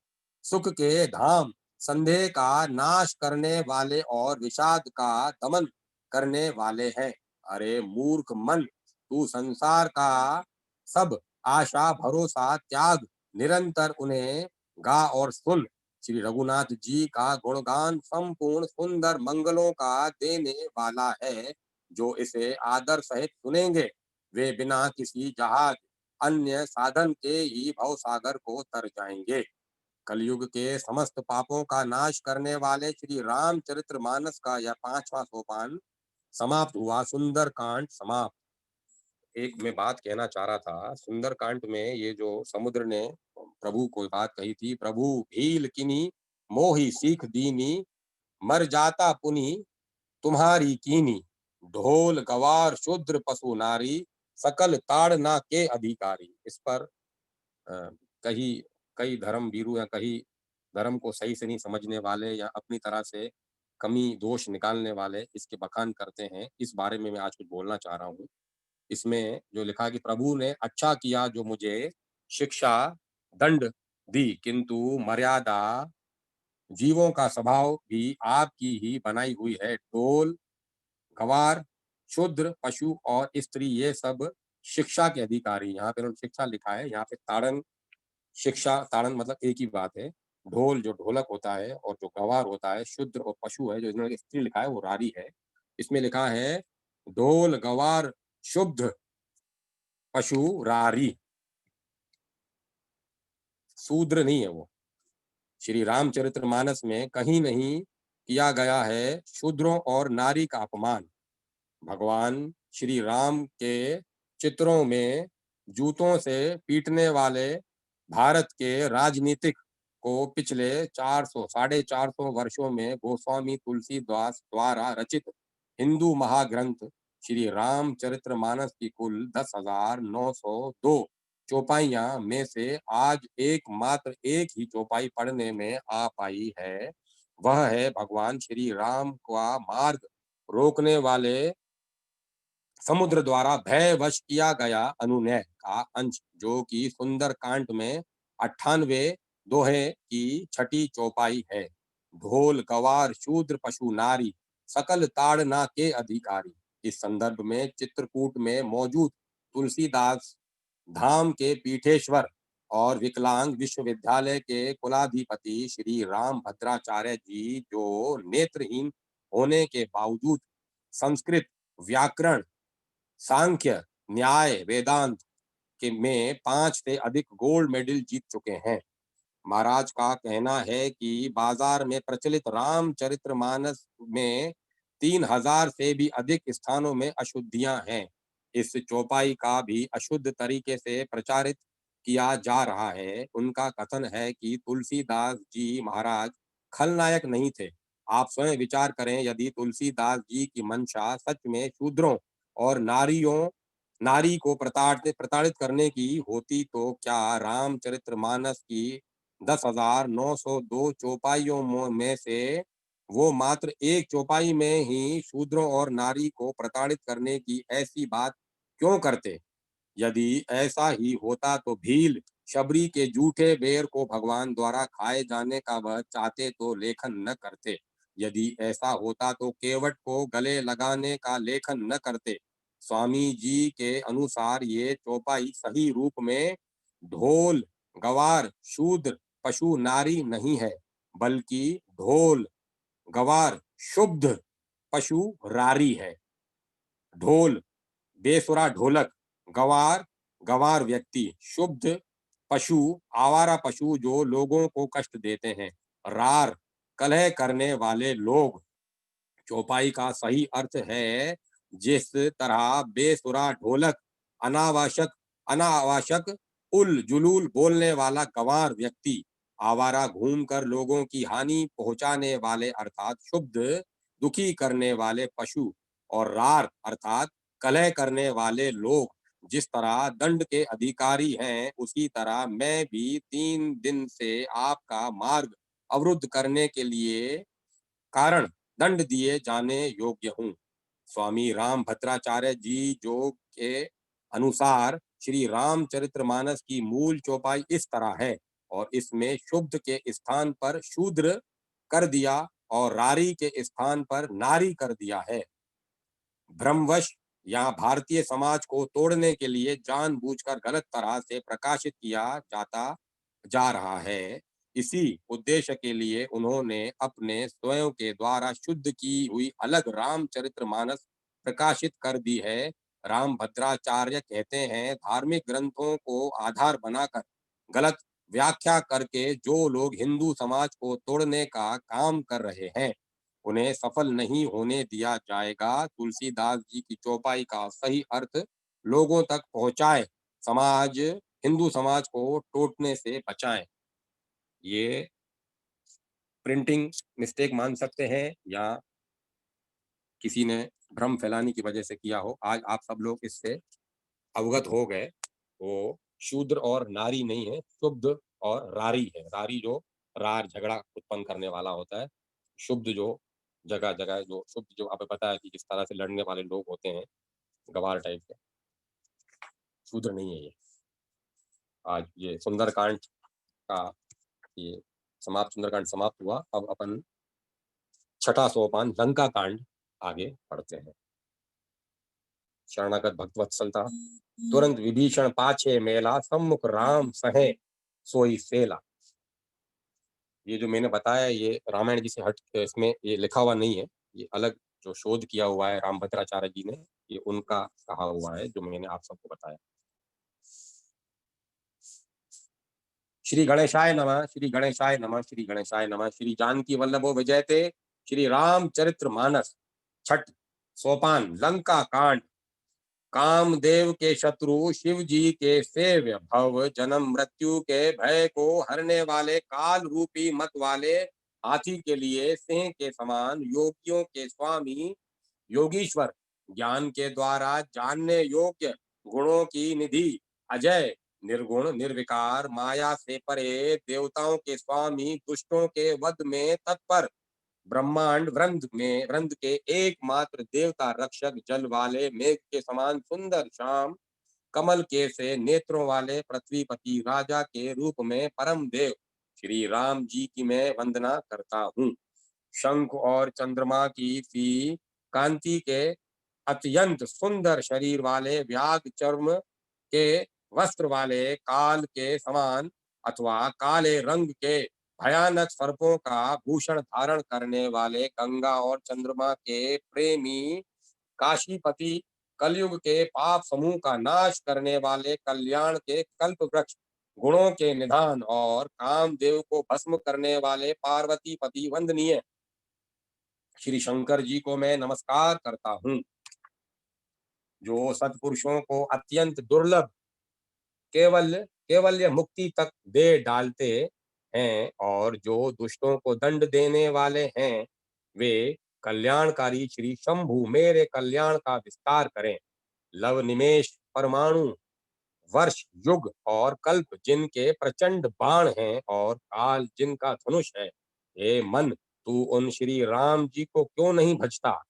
सुख के धाम, संदेह का नाश करने वाले और विषाद का दमन करने वाले हैं। अरे मूर्ख मन, तू संसार का सब आशा भरोसा त्याग, निरंतर उन्हें गा और सुन। श्री रघुनाथ जी का गुणगान संपूर्ण सुंदर मंगलों का देने वाला है। जो इसे आदर सहित सुनेंगे वे बिना किसी जहाज अन्य साधन के ही भव सागर को तर जाएंगे। कलयुग के समस्त पापों का नाश करने वाले श्री रामचरित्र मानस का यह पांचवा सोपान समाप्त हुआ। सुंदर कांड समाप्त। एक मैं बात कहना चाह रहा था, सुंदर कांड में ये जो समुद्र ने प्रभु को बात कही थी, प्रभु भील किनी मोही सीख दीनी, मर जाता पुनि तुम्हारी कीनी, ढोल गवार शूद्र पशु नारी, सकल ताड़ना के अधिकारी। इस पर कई कई धर्मवीरू या कई धर्म को सही से नहीं समझने वाले या अपनी तरह से कमी दोष निकालने वाले इसके बखान करते हैं। इस बारे में मैं आज कुछ बोलना चाह रहा हूँ। इसमें जो लिखा है कि प्रभु ने अच्छा किया जो मुझे शिक्षा दंड दी, किंतु मर्यादा जीवों का स्वभाव भी आपकी ही बनाई हुई है। ढोल, गँवार, शूद्र, पशु और स्त्री ये सब शिक्षा के अधिकारी। यहाँ पे उन्होंने शिक्षा लिखा है, यहाँ पे ताड़न, शिक्षा, ताड़न मतलब एक ही बात है। ढोल जो ढोलक होता है और जो गँवार होता है, शूद्र और पशु है, जो इन्होंने स्त्री लिखा है वो रारी है। इसमें लिखा है ढोल, गँवार, शुद्ध, पशु, रारी, शूद्र नहीं है वो। श्री रामचरितमानस में कहीं नहीं किया गया है शूद्रों और नारी का अपमान। भगवान श्री राम के चित्रों में जूतों से पीटने वाले भारत के राजनीतिक को पिछले 400 साढ़े 400 वर्षों में गोस्वामी तुलसीदास द्वारा रचित हिंदू महाग्रंथ श्री रामचरितमानस की कुल 10,902 चौपाइयां में से आज एकमात्र एक ही चौपाई पढ़ने में आ पाई है। वह है भगवान श्री राम का मार्ग रोकने वाले समुद्र द्वारा भयवश किया गया अनुनय का अंश, जो कि सुंदर कांड में 98 दोहे की छठी चौपाई है। ढोल, गवार, शूद्र, पशु, नारी, सकल ताड़ना के अधिकारी। इस संदर्भ में चित्रकूट में मौजूद तुलसीदास धाम के पीठेश्वर और विकलांग विश्वविद्यालय के कुलाधिपति श्री राम भद्राचार्य जी, जो नेत्रहीन होने के बावजूद संस्कृत, व्याकरण, सांख्य, न्याय, वेदांत के में 5 से अधिक गोल्ड मेडल जीत चुके हैं। महाराज का कहना है कि बाजार में प्रचलित रामचरितमानस में 3,000 से भी अधिक स्थानों में अशुद्धियां हैं। इस चौपाई का भी अशुद्ध तरीके से प्रचारित किया जा रहा है। उनका कथन है कि तुलसीदास जी महाराज खलनायक नहीं थे। आप स्वयं विचार करें, यदि तुलसीदास जी की मंशा सच में शूद्रों और नारी को प्रताड़ित करने की होती तो क्या रामचरितमानस की 10,902 चौपाइयों में से वो मात्र एक चौपाई में ही शूद्रों और नारी को प्रताड़ित करने की ऐसी बात क्यों करते? यदि ऐसा ही होता तो भील, शबरी के जूठे बेर को भगवान द्वारा खाए जाने का वह चाहते तो लेखन न करते। यदि ऐसा होता तो केवट को गले लगाने का लेखन न करते। स्वामी जी के अनुसार ये चौपाई सही रूप में ढोल, गवार, शूद्र, पशु, नारी नहीं है, बल्कि ढोल, गवार, शुद्ध, पशु, रारी है। ढोल बेसुरा ढोलक, गवार गवार व्यक्ति, शुद्ध पशु आवारा पशु जो लोगों को कष्ट देते हैं, रार कलह करने वाले लोग। चौपाई का सही अर्थ है जिस तरह बेसुरा ढोलक अनावश्यक अनावश्यक उल जुलूल बोलने वाला गंवार व्यक्ति, आवारा घूमकर लोगों की हानि पहुंचाने वाले अर्थात शुद्ध दुखी करने वाले पशु, और रार अर्थात कलह करने वाले लोग जिस तरह दंड के अधिकारी हैं, उसी तरह मैं भी 3 दिन से आपका मार्ग अवरुद्ध करने के लिए कारण दंड दिए जाने योग्य हूँ। स्वामी राम भद्राचार्य जी जो के अनुसार श्री रामचरितमानस की मूल चौपाई इस तरह है, और इसमें शुद्ध के स्थान पर शूद्र कर दिया और रारी के स्थान पर नारी कर दिया है। भ्रमवश यहाँ भारतीय समाज को तोड़ने के लिए जानबूझकर गलत तरह से प्रकाशित किया जाता जा रहा है। इसी उद्देश्य के लिए उन्होंने अपने स्वयं के द्वारा शुद्ध की हुई अलग रामचरितमानस प्रकाशित कर दी है। राम भद्राचार्य कहते हैं, धार्मिक ग्रंथों को आधार बनाकर गलत व्याख्या करके जो लोग हिंदू समाज को तोड़ने का काम कर रहे हैं, उन्हें सफल नहीं होने दिया जाएगा। तुलसीदास जी की चौपाई का सही अर्थ लोगों तक पहुंचाए, समाज हिंदू समाज को टूटने से बचाएं। ये प्रिंटिंग मिस्टेक मान सकते हैं या किसी ने भ्रम फैलाने की वजह से किया हो। आज आप सब लोग इससे अवगत हो गए, वो शूद्र और नारी नहीं है, शुद्ध और रारी है। रारी जो रार झगड़ा उत्पन्न करने वाला होता है, शुद्ध जो जगह-जगह जो शुद्ध जो आपको पता है कि किस तरह से लड़ने वाले लोग होते हैं, गँवार टाइप के, शूद्र नहीं है ये। आज ये सुंदरकांड का ये सुंदरकांड समाप्त हुआ। अब अपन छठा सोपान लंका कांड आगे पढ़ते हैं। शरणागत भक्तवत्सलता। तुरंत विभीषण पाछे मेला, सम्मुख राम सहे सोई सेला। ये जो मैंने बताया ये रामायण जी से हट इसमें ये लिखा हुआ नहीं है, ये अलग जो शोध किया हुआ है रामभद्राचार्य जी ने, ये उनका कहा हुआ है जो मैंने आप सबको बताया। श्री गणेशाय नमः, श्री गणेशाय नमः, श्री गणेशाय नमः। श्री जानकी वल्लभो विजयते, श्री रामचरित्र मानस। छठ सोपान लंका कांड। कामदेव के शत्रु शिव जी के सेव्य, भव जन्म मृत्यु के भय को हरने वाले काल रूपी मत वाले हाथी के लिए सिंह के समान योगियों के स्वामी योगीश्वर, ज्ञान के द्वारा जानने योग्य गुणों की निधि, अजय निर्गुण निर्विकार माया से परे देवताओं के स्वामी, दुष्टों के वध में तत्पर, ब्रह्मांड वृंद के एकमात्र देवता रक्षक, जल वाले मेघ के समान सुंदर श्याम, कमल के से नेत्रों वाले पृथ्वीपति, राजा के रूप में परम देव श्री राम जी की मैं वंदना करता हूँ। शंख और चंद्रमा की सी कांति के अत्यंत सुंदर शरीर वाले, व्याघ चर्म के वस्त्र वाले, काल के समान अथवा काले रंग के भयानक सर्पों का भूषण धारण करने वाले, गंगा और चंद्रमा के प्रेमी काशीपति, कलयुग के पाप समूह का नाश करने वाले, कल्याण के कल्प वृक्ष, गुणों के निधान और कामदेव को भस्म करने वाले पार्वती पति वंदनीय श्री शंकर जी को मैं नमस्कार करता हूँ, जो सत्पुरुषों को अत्यंत दुर्लभ केवल यह मुक्ति तक दे डालते हैं, और जो दुष्टों को दंड देने वाले हैं, वे कल्याणकारी श्री शंभु मेरे कल्याण का विस्तार करें। लव निमेष परमाणु वर्ष युग और कल्प जिनके प्रचंड बाण हैं, और काल जिनका धनुष है, हे मन तू उन श्री राम जी को क्यों नहीं भजता।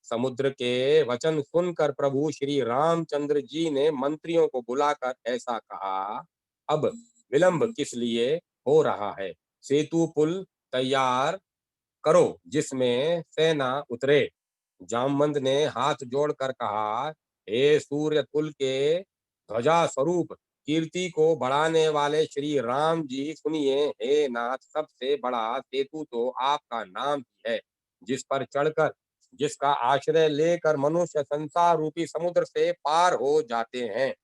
समुद्र के वचन सुनकर प्रभु श्री रामचंद्र जी ने मंत्रियों को बुलाकर ऐसा कहा, अब विलंब किस लिए हो रहा है, सेतु पुल तैयार करो जिसमें सेना उतरे। जामवंत ने हाथ जोड़कर कहा, हे सूर्य कुल के ध्वजा स्वरूप, कीर्ति को बढ़ाने वाले श्री राम जी सुनिए। हे नाथ, सबसे बड़ा सेतु तो आपका नाम ही है, जिस पर चढ़कर, जिसका आश्रय लेकर मनुष्य संसार रूपी समुद्र से पार हो जाते हैं।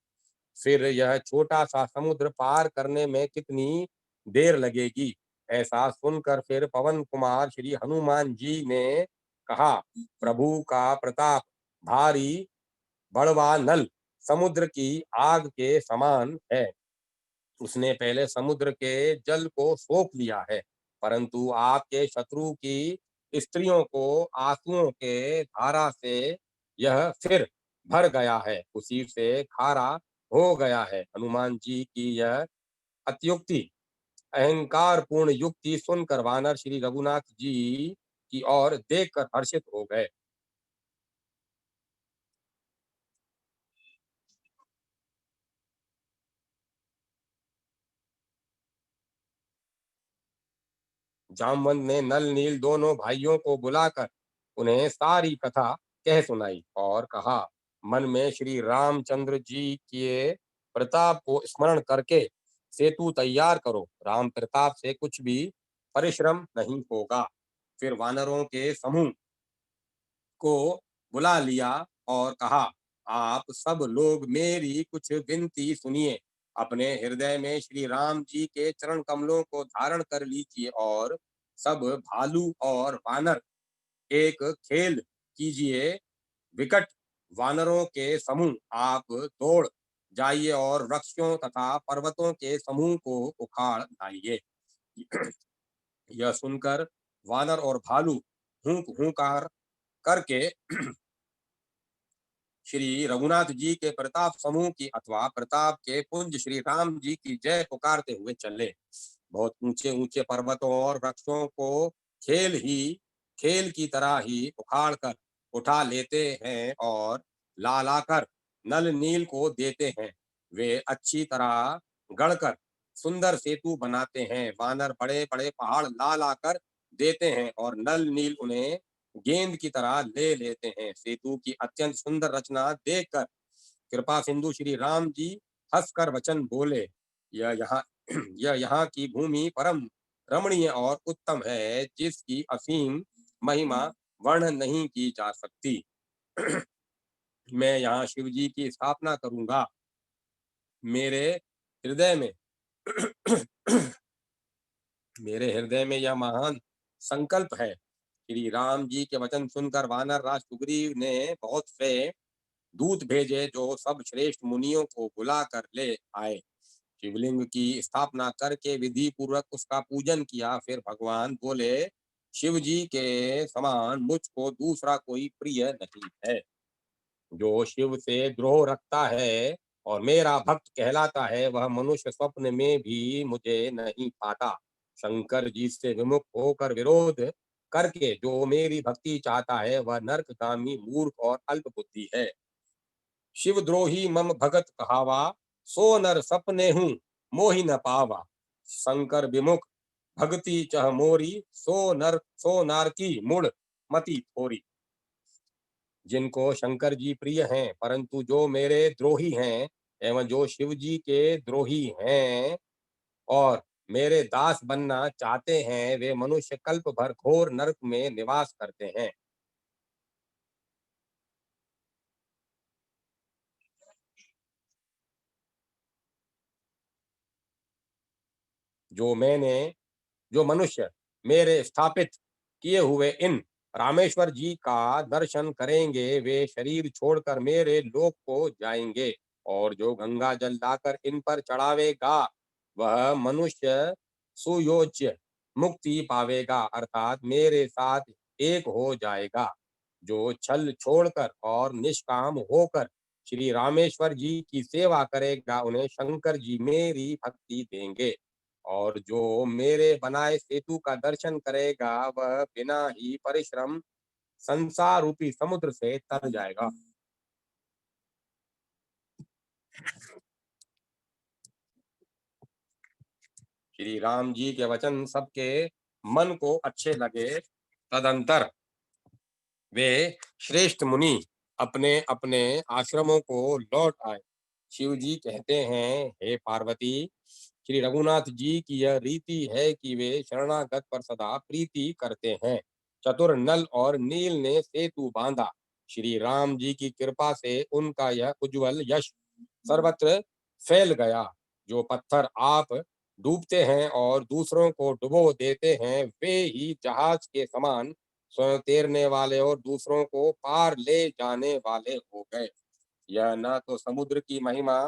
फिर यह छोटा सा समुद्र पार करने में कितनी देर लगेगी। ऐसा सुनकर फिर पवन कुमार श्री हनुमान जी ने कहा, प्रभु का प्रताप भारी बड़वा नल समुद्र की आग के समान है। उसने पहले समुद्र के जल को सोख लिया है, परंतु आपके शत्रु की स्त्रियों को आंसुओं के धारा से यह फिर भर गया है, उसी से खारा हो गया है। हनुमान जी की यह अत्युक्ति अहंकार पूर्ण युक्ति सुनकर वानर श्री रघुनाथ जी की ओर देखकर हर्षित हो गए। जामवंत ने नल नील दोनों भाइयों को बुलाकर उन्हें सारी कथा कह सुनाई और कहा, मन में श्री रामचंद्र जी के प्रताप को स्मरण करके सेतु तैयार करो, राम प्रताप से कुछ भी परिश्रम नहीं होगा। फिर वानरों के समूह को बुला लिया और कहा, आप सब लोग मेरी कुछ विनती सुनिए। अपने हृदय में श्री राम जी के चरण कमलों को धारण कर लीजिए और सब भालू और वानर एक खेल कीजिए। विकट वानरों के समूह आप दौड़ जाइए और वृक्षों तथा पर्वतों के समूह को उखाड़ लाइए। यह सुनकर वानर और भालू हूंकार करके श्री रघुनाथ जी के प्रताप समूह की अथवा प्रताप के पुंज श्री राम जी की जय पुकारते हुए चले। बहुत ऊंचे ऊंचे पर्वतों और वृक्षों को खेल की तरह ही उखाड़ कर उठा लेते हैं और लाकर नल नील को देते हैं। वे अच्छी तरह गढ़कर सुंदर सेतु बनाते हैं। वानर बड़े बड़े पहाड़ लाकर देते हैं और नल नील उन्हें गेंद की तरह ले लेते हैं। सेतु की अत्यंत सुंदर रचना देखकर कृपा सिंधु श्री राम जी हंसकर वचन बोले, यह यहाँ यह यहाँ की भूमि परम रमणीय और उत्तम है, जिसकी असीम महिमा वर्णन नहीं की जा सकती। मैं यहाँ शिव जी की स्थापना करूंगा। मेरे हृदय में मेरे हृदय में यह महान संकल्प है। श्री राम जी के वचन सुनकर वानर राज सुग्रीव ने बहुत से दूत भेजे, जो सब श्रेष्ठ मुनियों को बुला कर ले आए। शिवलिंग की स्थापना करके विधि पूर्वक उसका पूजन किया। फिर भगवान बोले, शिव जी के समान मुझको दूसरा कोई प्रिय नहीं है। जो शिव से द्रोह रखता है और मेरा भक्त कहलाता है, वह मनुष्य स्वप्न में भी मुझे नहीं पाता। शंकर जी से विमुख होकर विरोध करके जो मेरी भक्ति चाहता है, वह नरकगामी मूर्ख और अल्प बुद्धि है। शिव द्रोही मम भगत कहावा, सो नर सपने हूँ मोहि न पावा। शंकर विमुख भक्ति चह मोरी, सो नार की मूढ़ मति थोरी। जिनको शंकर जी प्रिय हैं, परंतु जो मेरे द्रोही हैं एवं जो शिव जी के द्रोही हैं और मेरे दास बनना चाहते हैं, वे मनुष्य कल्प भर घोर नरक में निवास करते हैं। जो मैंने जो मनुष्य मेरे स्थापित किए हुए इन रामेश्वर जी का दर्शन करेंगे, वे शरीर छोड़कर मेरे लोक को जाएंगे। और जो गंगा जल लाकर इन पर चढ़ावेगा, वह मनुष्य सुयोज्य मुक्ति पावेगा, अर्थात मेरे साथ एक हो जाएगा। जो छल छोड़कर और निष्काम होकर श्री रामेश्वर जी की सेवा करेगा, उन्हें शंकर जी मेरी भक्ति देंगे। और जो मेरे बनाए सेतु का दर्शन करेगा, वह बिना ही परिश्रम संसार रूपी समुद्र से तर जाएगा। श्री राम जी के वचन सबके मन को अच्छे लगे। तदंतर वे श्रेष्ठ मुनि अपने अपने आश्रमों को लौट आए। शिव जी कहते हैं, हे पार्वती, श्री रघुनाथ जी की यह रीति है कि वे शरणागत पर सदा प्रीति करते हैं। चतुर नल और नील ने सेतु बांधा। श्री राम जी की कृपा से उनका यह उज्जवल यश सर्वत्र फैल गया। जो पत्थर आप डूबते हैं और दूसरों को डुबो देते हैं, वे ही जहाज के समान स्वयं तैरने वाले और दूसरों को पार ले जाने वाले हो गए। यह न तो समुद्र की महिमा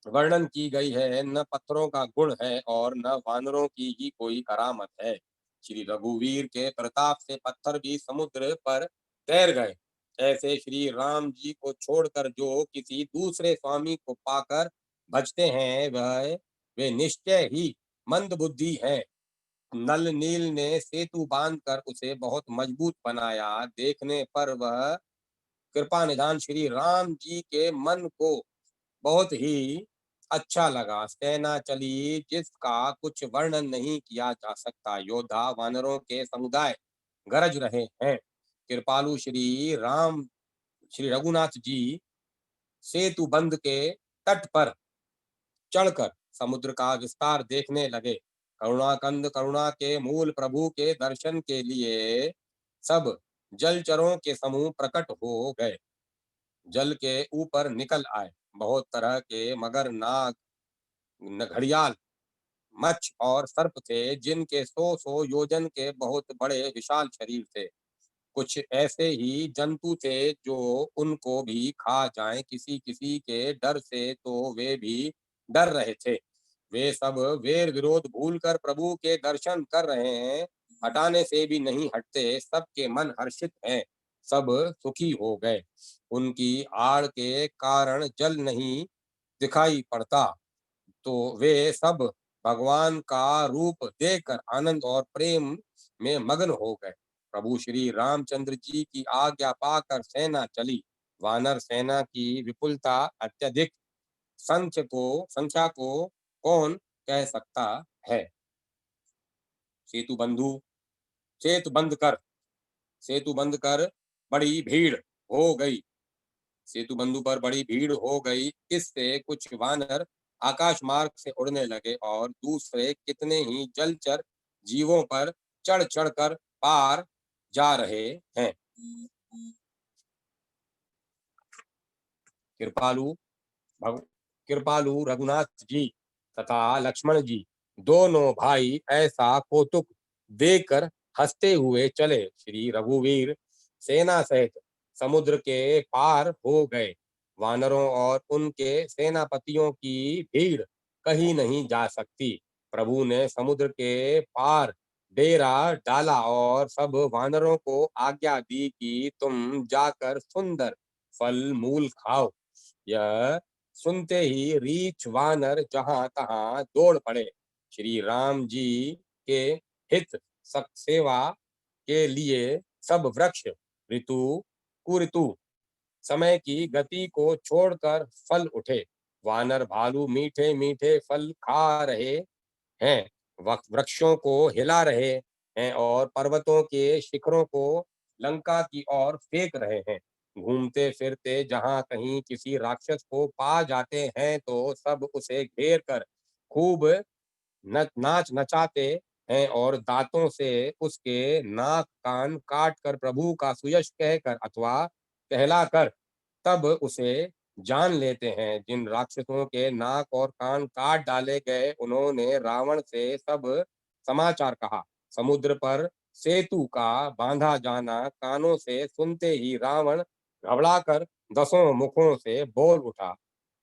वर्णन की गई है, न पत्थरों का गुण है और न वानरों की ही कोई करामत है। श्री रघुवीर के प्रताप से पत्थर भी समुद्र पर तैर गए। ऐसे श्री राम जी को छोड़कर जो किसी दूसरे स्वामी को पाकर भजते हैं, वह वे निश्चय ही मंद बुद्धि है। नल नील ने सेतु बांधकर उसे बहुत मजबूत बनाया। देखने पर वह कृपा निधान श्री राम जी के मन को बहुत ही अच्छा लगा। सेना चली जिसका कुछ वर्णन नहीं किया जा सकता। योद्धा वानरों के समुदाय गरज रहे हैं। कृपालु श्री रघुनाथ जी सेतु बंध के तट पर चढ़कर समुद्र का विस्तार देखने लगे। करुणाकंद करुणा के मूल प्रभु के दर्शन के लिए सब जलचरों के समूह प्रकट हो गए। जल के ऊपर निकल आए। बहुत तरह के मगर, नाग, घड़ियाल, मच्छ और सर्प थे, जिनके सौ सौ योजन के बहुत बड़े विशाल शरीर थे। कुछ ऐसे ही जंतु थे जो उनको भी खा जाएं। किसी किसी के डर से तो वे भी डर रहे थे। वे सब वेर विरोध भूलकर प्रभु के दर्शन कर रहे हैं, हटाने से भी नहीं हटते। सबके मन हर्षित हैं। सब सुखी हो गए। उनकी आड़ के कारण जल नहीं दिखाई पड़ता, तो वे सब भगवान का रूप देखकर आनंद और प्रेम में मग्न हो गए। प्रभु श्री रामचंद्र जी की आज्ञा पाकर सेना चली। वानर सेना की विपुलता अत्यधिक, संख्या को कौन कह सकता है। सेतु बंधु, सेतु बंद कर, सेतु बंद कर, बड़ी भीड़ हो गई। सेतु बंधु पर बड़ी भीड़ हो गई। इससे कुछ वानर आकाश मार्ग से उड़ने लगे और दूसरे कितने ही जलचर जीवों पर चढ़ चढ़कर पार जा रहे हैं। कृपालु कृपालु रघुनाथ जी तथा लक्ष्मण जी दोनों भाई ऐसा कौतुक देखकर हंसते हुए चले। श्री रघुवीर सेना सहित समुद्र के पार हो गए। वानरों और उनके सेनापतियों की भीड़ कहीं नहीं जा सकती। प्रभु ने समुद्र के पार डेरा डाला और सब वानरों को आज्ञा दी कि तुम जाकर सुंदर फल मूल खाओ। यह सुनते ही रीछ वानर जहां तहां दौड़ पड़े। श्री राम जी के हित सेवा के लिए सब वृक्ष ऋतु कुऋतु समय की गति को छोड़कर फल उठे। वानर भालू मीठे मीठे फल खा रहे हैं, वृक्षों को हिला रहे हैं और पर्वतों के शिखरों को लंका की ओर फेंक रहे हैं। घूमते फिरते जहां कहीं किसी राक्षस को पा जाते हैं तो सब उसे घेर कर खूब नाच नचाते हैं और दांतों से उसके नाक कान काट कर प्रभु का सुयश कहकर अथवा कहलाकर तब उसे जान लेते हैं। जिन राक्षसों के नाक और कान काट डाले गए उन्होंने रावण से सब समाचार कहा। समुद्र पर सेतु का बांधा जाना कानों से सुनते ही रावण घबराकर दसों मुखों से बोल उठा।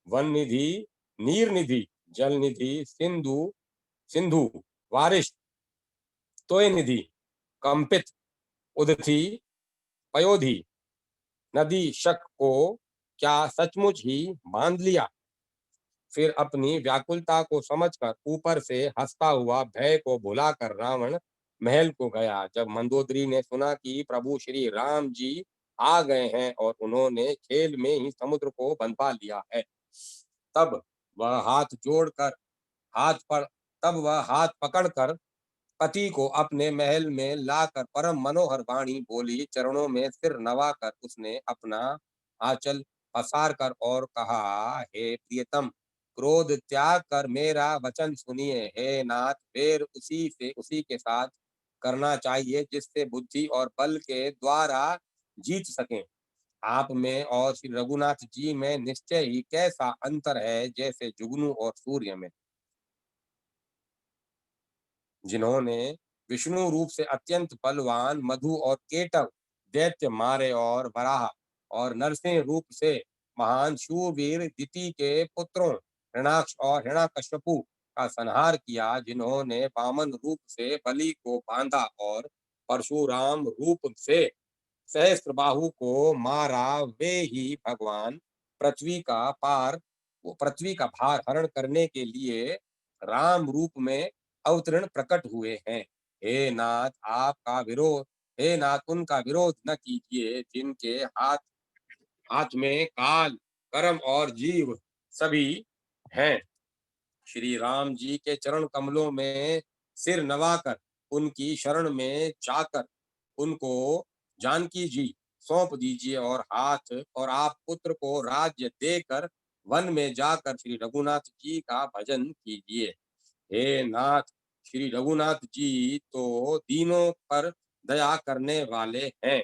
वन निधि, नीर निधि, जल निधि, सिंधु सिंधु वारिश, तोय निधि, कंपित, उदथी, पयोधी, नदी शक को क्या सचमुच ही बांध लिया। फिर अपनी व्याकुलता को समझकर ऊपर से हंसता हुआ भय को भुलाकर रावण महल को गया। जब मंदोदरी ने सुना कि प्रभु श्री राम जी आ गए हैं और उन्होंने खेल में ही समुद्र को बंधवा लिया है, तब वह हाथ जोड़कर हाथ पर तब वह हाथ पकड़कर पति को अपने महल में लाकर परम मनोहर वाणी बोली। चरणों में सिर नवाकर उसने अपना आंचल पसार कर और कहा, हे प्रियतम, क्रोध त्याग कर मेरा वचन सुनिए। हे नाथ, फिर उसी के साथ करना चाहिए जिससे बुद्धि और बल के द्वारा जीत सकें। आप में और श्री रघुनाथ जी में निश्चय ही कैसा अंतर है, जैसे जुगनू और सूर्य में। जिन्होंने विष्णु रूप से अत्यंत बलवान मधु और केटव दैत्य मारे और वराह और नरसिंह रूप से महान शूरवीर दिति के पुत्रों हिरणाक्ष और हिरण्यकश्यपु का संहार किया। जिन्होंने वामन रूप से बलि को बांधा और परशुराम रूप से सहस्त्रबाहु को मारा, वे ही भगवान पृथ्वी का भार हरण करने के लिए राम रूप में अवतरण प्रकट हुए हैं। हे नाथ, उनका विरोध न कीजिए जिनके हाथ हाथ में काल, कर्म और जीव सभी हैं। श्री राम जी के चरण कमलों में सिर नवाकर उनकी शरण में जाकर उनको जानकी जी सौंप दीजिए और आप पुत्र को राज्य देकर वन में जाकर श्री रघुनाथ जी का भजन कीजिए। हे नाथ, श्री रघुनाथ जी तो दीनों पर दया करने वाले हैं।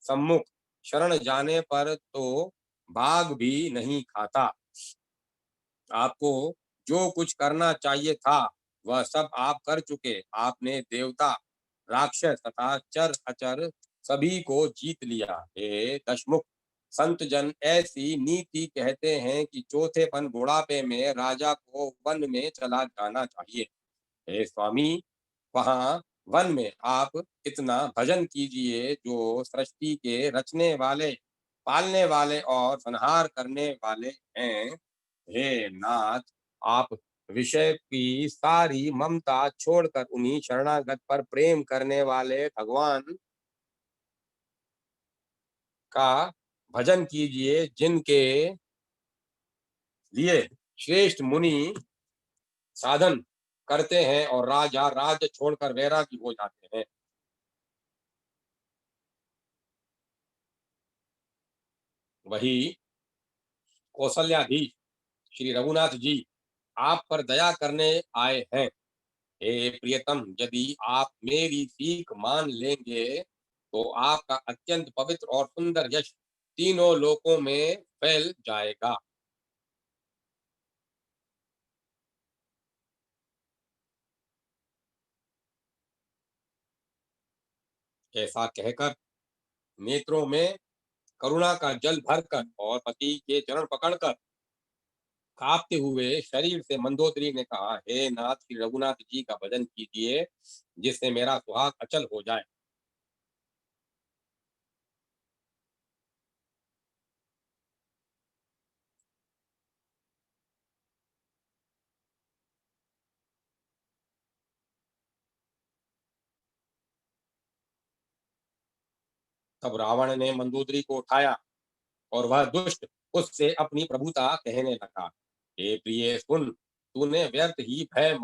सम्मुख शरण जाने पर तो भाग भी नहीं खाता। आपको जो कुछ करना चाहिए था वह सब आप कर चुके। आपने देवता, राक्षस तथा चर अचर सभी को जीत लिया। हे दशमुख, संत जन ऐसी नीति कहते हैं कि चौथेपन बुढ़ापे में राजा को वन में चला जाना चाहिए। हे स्वामी, वहां वन में आप इतना भजन कीजिए जो सृष्टि के रचने वाले, पालने वाले और संहार करने वाले हैं। हे नाथ, आप विषय की सारी ममता छोड़कर उन्हीं शरणागत पर प्रेम करने वाले भगवान का भजन कीजिए, जिनके लिए श्रेष्ठ मुनि साधन करते हैं और राजा राज्य छोड़कर वैरागी हो जाते हैं। वही कौशल्याधीश श्री रघुनाथ जी आप पर दया करने आए हैं। हे प्रियतम, यदि आप मेरी सीख मान लेंगे तो आपका अत्यंत पवित्र और सुंदर यश तीनों लोकों में फैल जाएगा। ऐसा कहकर नेत्रों में करुणा का जल भरकर और पति के चरण पकड़कर कांपते हुए शरीर से मंदोदरी ने कहा, हे नाथ, श्री रघुनाथ जी का भजन कीजिए, जिससे मेरा सुहाग अचल हो जाए। तब रावण ने मंदोदरी को उठाया और वह दुष्ट उससे अपनी प्रभुता कहने लगा। हे प्रिय, सुन, तूने व्यर्थ ही भय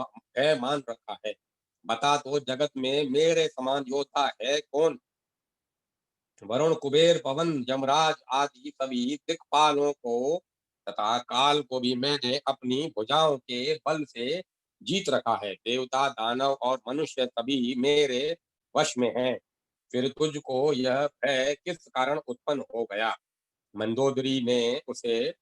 मान रखा है। बता तो, जगत में मेरे समान योद्धा है कौन? वरुण, कुबेर, पवन, यमराज आदि सभी दिक्पालों को तथा काल को भी मैंने अपनी भुजाओं के बल से जीत रखा है। देवता, दानव और मनुष्य सभी मेरे वश में हैं। फिर तुझको यह भय किस कारण उत्पन्न हो गया? मंदोदरी ने उसे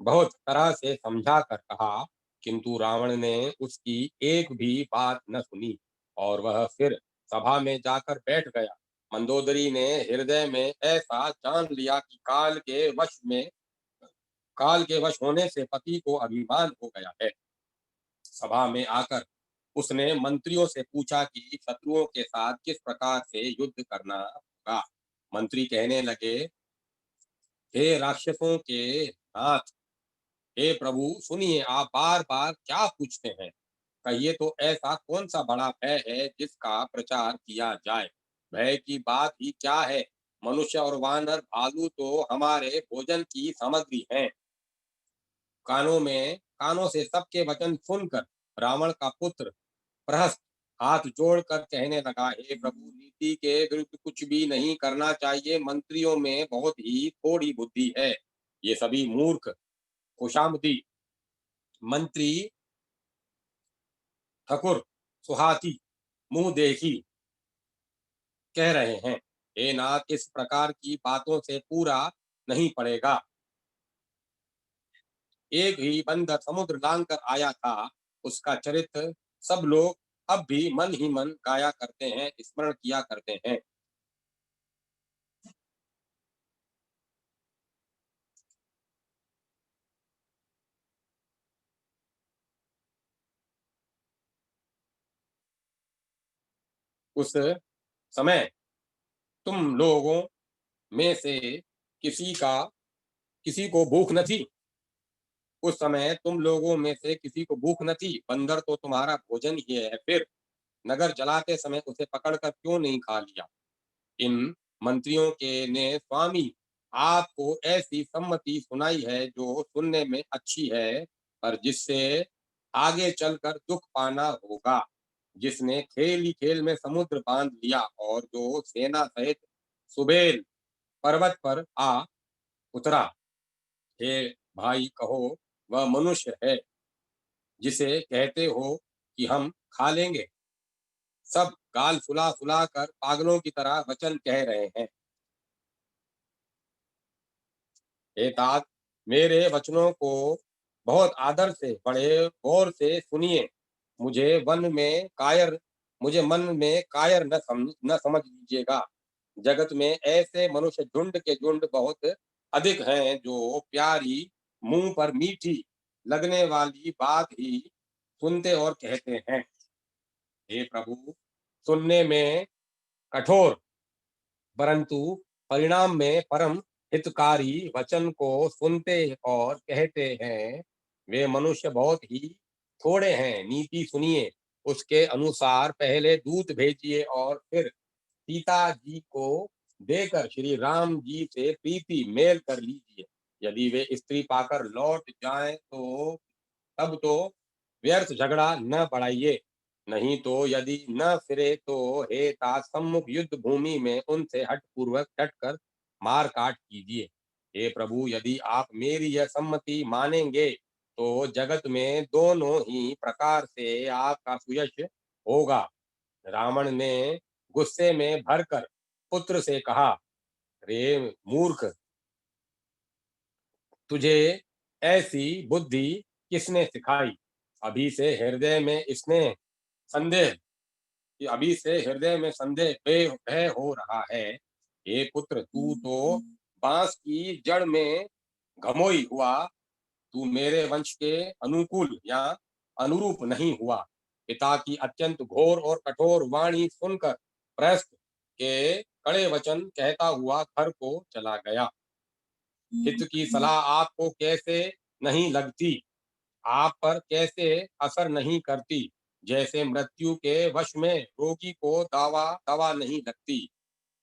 बहुत तरह से समझा कर कहा, किंतु रावण ने उसकी एक भी बात न सुनी और वह फिर सभा में जाकर बैठ गया। मंदोदरी ने हृदय में ऐसा जान लिया कि काल के वश होने से पति को अभिमान हो गया है। सभा में आकर उसने मंत्रियों से पूछा कि शत्रुओं के साथ किस प्रकार से युद्ध करना होगा। मंत्री कहने लगे, हे राक्षसों के नाथ, हे प्रभु, सुनिए, आप बार बार क्या पूछते हैं? कहिए तो, ऐसा कौन सा बड़ा भय है जिसका प्रचार किया जाए? भय की बात ही क्या है? मनुष्य और वानर भालू तो हमारे भोजन की सामग्री हैं। कानों से सबके वचन सुनकर रावण का पुत्र प्रहस्त हाथ जोड़कर कहने लगा, हे प्रभु, नीति के विरुद्ध कुछ भी नहीं करना चाहिए। मंत्रियों में बहुत ही थोड़ी बुद्धि है। ये सभी मूर्ख, खुशामदी मंत्री, ठकुर, सुहाती, मुंह देखी कह रहे हैं। हे नाथ, इस प्रकार की बातों से पूरा नहीं पड़ेगा। एक ही बंदर समुद्र लांघकर आया था, उसका चरित्र सब लोग अब भी मन ही मन गाया करते हैं, स्मरण किया करते हैं। उस समय तुम लोगों में से किसी का किसी को भूख न थी। उस समय तुम लोगों में से किसी को भूख न थी। बंदर तो तुम्हारा भोजन ही है। फिर नगर जलाते समय उसे पकड़कर क्यों नहीं खा लिया? इन मंत्रियों के ने स्वामी आपको ऐसी सम्मति सुनाई है जो सुनने में अच्छी है, पर जिससे आगे चलकर दुख पाना होगा। जिसने खेल ही खेल में समुद्र बांध लिया और जो सेना सहित सुबेल पर्वत पर आ उतरा। हे भाई, कहो, वह मनुष्य है जिसे कहते हो कि हम खा लेंगे? सब गाल फुला फुला कर पागलों की तरह वचन कह रहे हैं। हे तात, मेरे वचनों को बहुत आदर से, बड़े गौर से सुनिए। मुझे वन में कायर मुझे मन में कायर न समझ लीजिएगा। जगत में ऐसे मनुष्य झुंड के झुंड बहुत अधिक हैं जो प्यारी, मुंह पर मीठी लगने वाली बात ही सुनते और कहते हैं। हे प्रभु, सुनने में कठोर परंतु परिणाम में परम हितकारी वचन को सुनते और कहते हैं, वे मनुष्य बहुत ही थोड़े हैं। नीति सुनिए, उसके अनुसार पहले दूत भेजिए और फिर सीता जी को देकर श्री राम जी से प्रीति मेल कर लीजिए। यदि वे स्त्री पाकर लौट जाएं तो तब तो व्यर्थ झगड़ा न बढ़ाइए, नहीं तो यदि न फिरे तो हे तात सम्मुख युद्ध भूमि में उनसे हठ पूर्वक डटकर मार काट कीजिए। हे प्रभु, यदि आप मेरी यह सम्मति मानेंगे तो जगत में दोनों ही प्रकार से आपका सुयश होगा। रावण ने गुस्से में भरकर पुत्र से कहा, रे मूर्ख, तुझे ऐसी बुद्धि किसने सिखाई? अभी से हृदय में इसने संदेह अभी से हृदय में संदेह भय हो रहा है। हे पुत्र, तू तो बांस की जड़ में घमोई हुआ, तू मेरे वंश के अनुकूल या अनुरूप नहीं हुआ। पिता की अत्यंत घोर और कठोर वाणी सुनकर प्रस्थ के कड़े वचन कहता हुआ घर को चला गया। हित की सलाह आपको कैसे नहीं लगती, आप पर कैसे असर नहीं करती, जैसे मृत्यु के वश में रोगी को दवा नहीं लगती।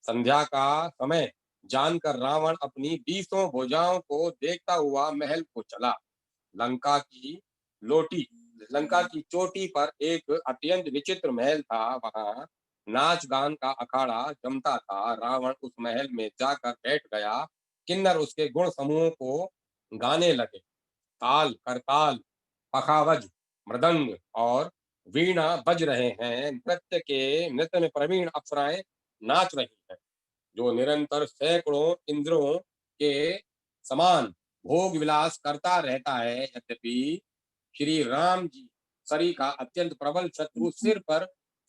संध्या का समय जानकर रावण अपनी 20 भुजाओं को देखता हुआ महल को चला। लंका की लोटी लंका की चोटी पर एक अत्यंत विचित्र महल था। वहां नाच गान का अखाड़ा जमता था। रावण उस महल में जाकर बैठ गया। किन्नर उसके गुण समूहों को गाने लगे। ताल करताल, पखावज, मृदंग और वीणा बज रहे हैं। नृत्य में प्रवीण अप्सराएं नाच रही हैं, जो निरंतर सैकड़ों इंद्रों के समान भोग विलास करता रहता है। यद्यपि श्री राम जी सरी का अत्यंत प्रबल शत्रु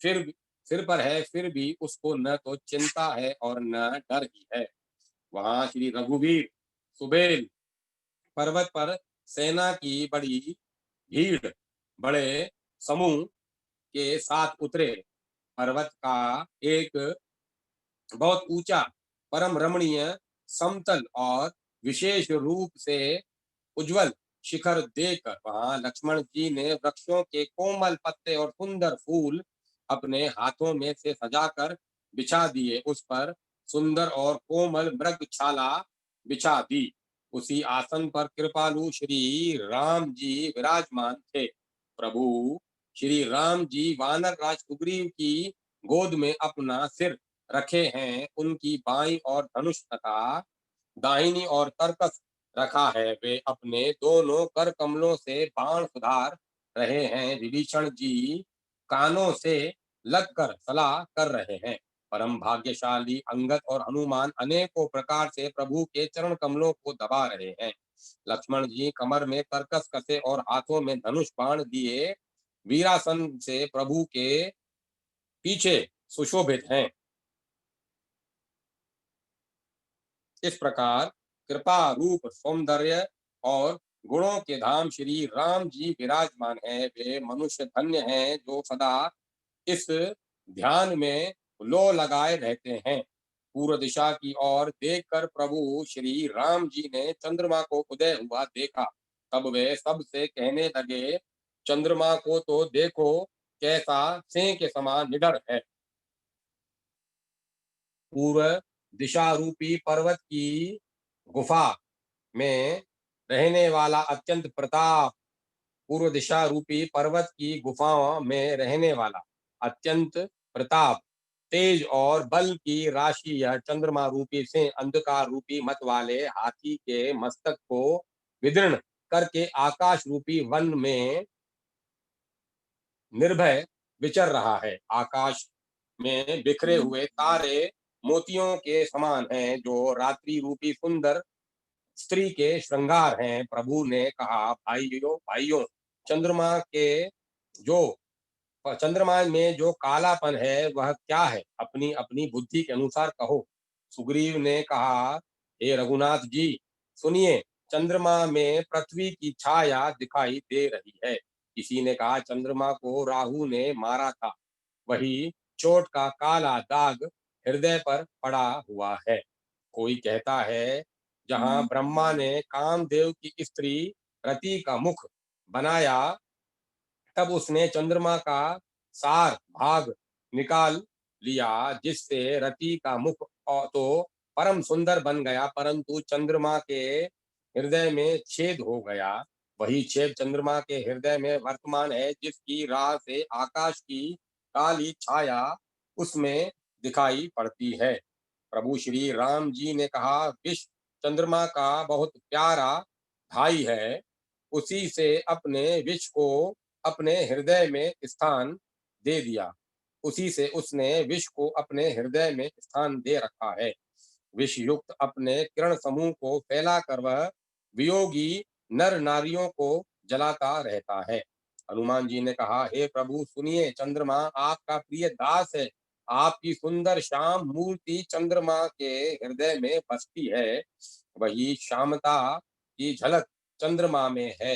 फिर सिर पर है, फिर भी उसको न तो चिंता है और न डर ही है। वहां श्री रघुवीर सुबेल पर्वत पर सेना की बड़ी भीड़ बड़े समूह के साथ उतरे। पर्वत का एक बहुत ऊंचा, परम रमणीय, समतल और विशेष रूप से उज्जवल शिखर देखकर वहां लक्ष्मण जी ने वृक्षों के कोमल पत्ते और सुंदर फूल अपने हाथों में से सजाकर बिछा दिए। उस पर सुंदर और कोमल मृगछाला बिछा दी। उसी आसन पर कृपालु श्री राम जी विराजमान थे। प्रभु श्री राम जी वानर राज सुग्रीव की गोद में अपना सिर रखे हैं। उनकी बाईं और धनुष तथा दाहिनी और तरकस रखा है। वे अपने दोनों कर कमलों से बाण सुधार रहे हैं। विभीषण जी कानों से लगकर सलाह कर रहे हैं। परम भाग्यशाली अंगद और हनुमान अनेकों प्रकार से प्रभु के चरण कमलों को दबा रहे हैं। लक्ष्मण जी कमर में तरकस कसे और हाथों में धनुष बाण दिए वीरासन से प्रभु के पीछे सुशोभित हैं। इस प्रकार कृपा रूप सौंदर्य और गुणों के धाम श्री राम जी विराजमान हैं। वे मनुष्य धन्य हैं जो सदा इस ध्यान में लो लगाए रहते हैं। पूर्व दिशा की ओर देखकर प्रभु श्री राम जी ने चंद्रमा को उदय हुआ देखा। तब वे सबसे कहने लगे, चंद्रमा को तो देखो, कैसा सिंह के समान निडर है। पूर्व दिशा रूपी पर्वत की गुफा में रहने वाला अत्यंत प्रताप पूर्व दिशा रूपी पर्वत की गुफाओं में रहने वाला अत्यंत प्रताप, तेज और बल की राशि, यह चंद्रमा रूपी से अंधकार रूपी मत वाले हाथी के मस्तक को विदीर्ण करके आकाश रूपी वन में निर्भय विचर रहा है। आकाश में बिखरे हुए तारे मोतियों के समान हैं, जो रात्रि रूपी सुंदर स्त्री के श्रृंगार हैं। प्रभु ने कहा, भाइयों भाइयों, चंद्रमा के जो चंद्रमा में जो कालापन है वह क्या है? अपनी अपनी बुद्धि के अनुसार कहो। सुग्रीव ने कहा, हे रघुनाथ जी, सुनिए, चंद्रमा में पृथ्वी की छाया दिखाई दे रही है। किसी ने कहा, चंद्रमा को राहु ने मारा था। वही चोट का काला दाग हृदय पर पड़ा हुआ है। कोई कहता है, जहां ब्रह्मा ने कामदेव की स्त्री रति का मुख बनाया, तब उसने चंद्रमा का सार भाग निकाल लिया, जिससे रति का मुख तो परम सुंदर बन गया, परंतु चंद्रमा के हृदय में छेद हो गया। वही छेद चंद्रमा के हृदय में वर्तमान है, जिसकी राह से आकाश की काली छाया उसमें दिखाई पड़ती है। प्रभु श्री राम जी ने कहा, विश्व चंद्रमा का बहुत प्यारा भाई है, उसी से अपने विष को अपने हृदय में स्थान दे दिया, उसी से उसने विष को अपने हृदय में स्थान दे रखा है। विष युक्त अपने किरण समूह को फैलाकर वह वियोगी नर नारियों को जलाता रहता है। हनुमान जी ने कहा, हे प्रभु सुनिए, चंद्रमा आपका प्रिय दास है, आपकी सुंदर श्याम मूर्ति चंद्रमा के हृदय में बसती है, वही श्यामता की झलक चंद्रमा में है।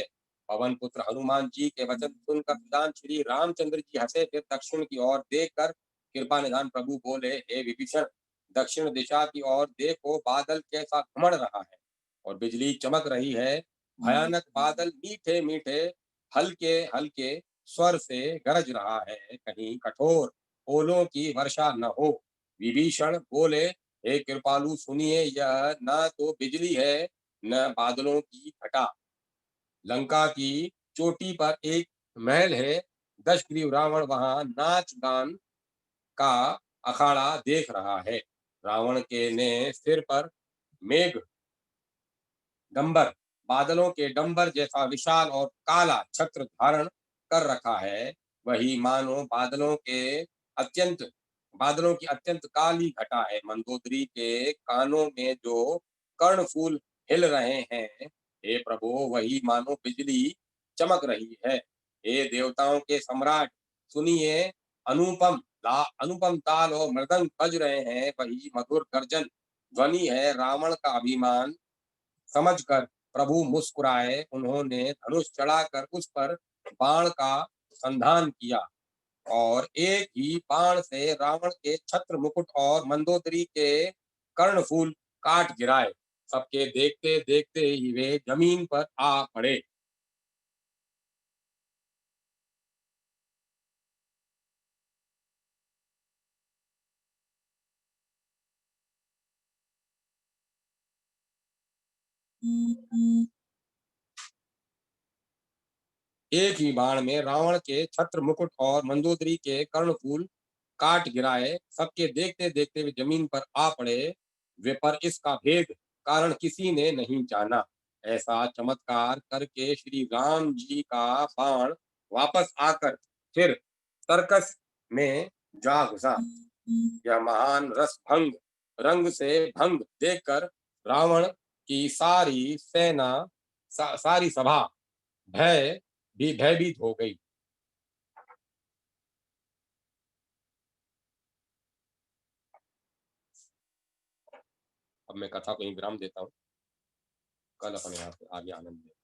पवन पुत्र हनुमान जी के वचन सुनकर प्रधान श्री रामचंद्र जी हंसे, फिर दक्षिण की ओर देखकर कृपा निधान प्रभु बोले, हे विभीषण, दक्षिण दिशा की ओर देखो, बादल कैसा घुमड़ रहा है और बिजली चमक रही है। भयानक बादल मीठे मीठे हल्के हल्के स्वर से गरज रहा है, कहीं कठोर ओलों की वर्षा न हो। विभीषण बोले, हे कृपालु सुनिए, यह न तो बिजली है न बादलों की घटा। लंका की चोटी पर एक महल है, दशग्रीव रावण वहां नाच गान का अखाड़ा देख रहा है। रावण के ने सिर पर मेघ डंबर, बादलों के डंबर जैसा विशाल और काला छत्र धारण कर रखा है। वही मानो अत्यंत बादलों की अत्यंत काली घटा है। मंदोदरी के कानों में जो कर्णफूल हिल रहे हैं, हे प्रभु, वही मानो बिजली चमक रही है। हे देवताओं के सम्राट सुनिए, अनुपम ताल और मृदंग बज रहे हैं, वही मधुर गर्जन ध्वनि है। रावण का अभिमान समझकर प्रभु मुस्कुराए, उन्होंने धनुष चढ़ाकर उस पर बाण का संधान किया और एक ही बाण से रावण के छत्र मुकुट और मंदोदरी के कर्णफूल काट गिराए। सबके देखते देखते ही वे जमीन पर आ पड़े। एक ही बाण में रावण के छत्र मुकुट और मंदोदरी के कर्णफूल काट गिराए। सबके देखते देखते वे जमीन पर आ पड़े। वे पर इसका भेद कारण किसी ने नहीं जाना। ऐसा चमत्कार करके श्री राम जी का बाण वापस आकर फिर सर्कस में जा घुसा। यह महान रस भंग रंग से भंग देखकर रावण की सारी सेना सारी सभा भयभीत हो गई। अब मैं कथा को यहीं विराम देता हूँ। कल अपन यहाँ से आगे आनंद लेंगे।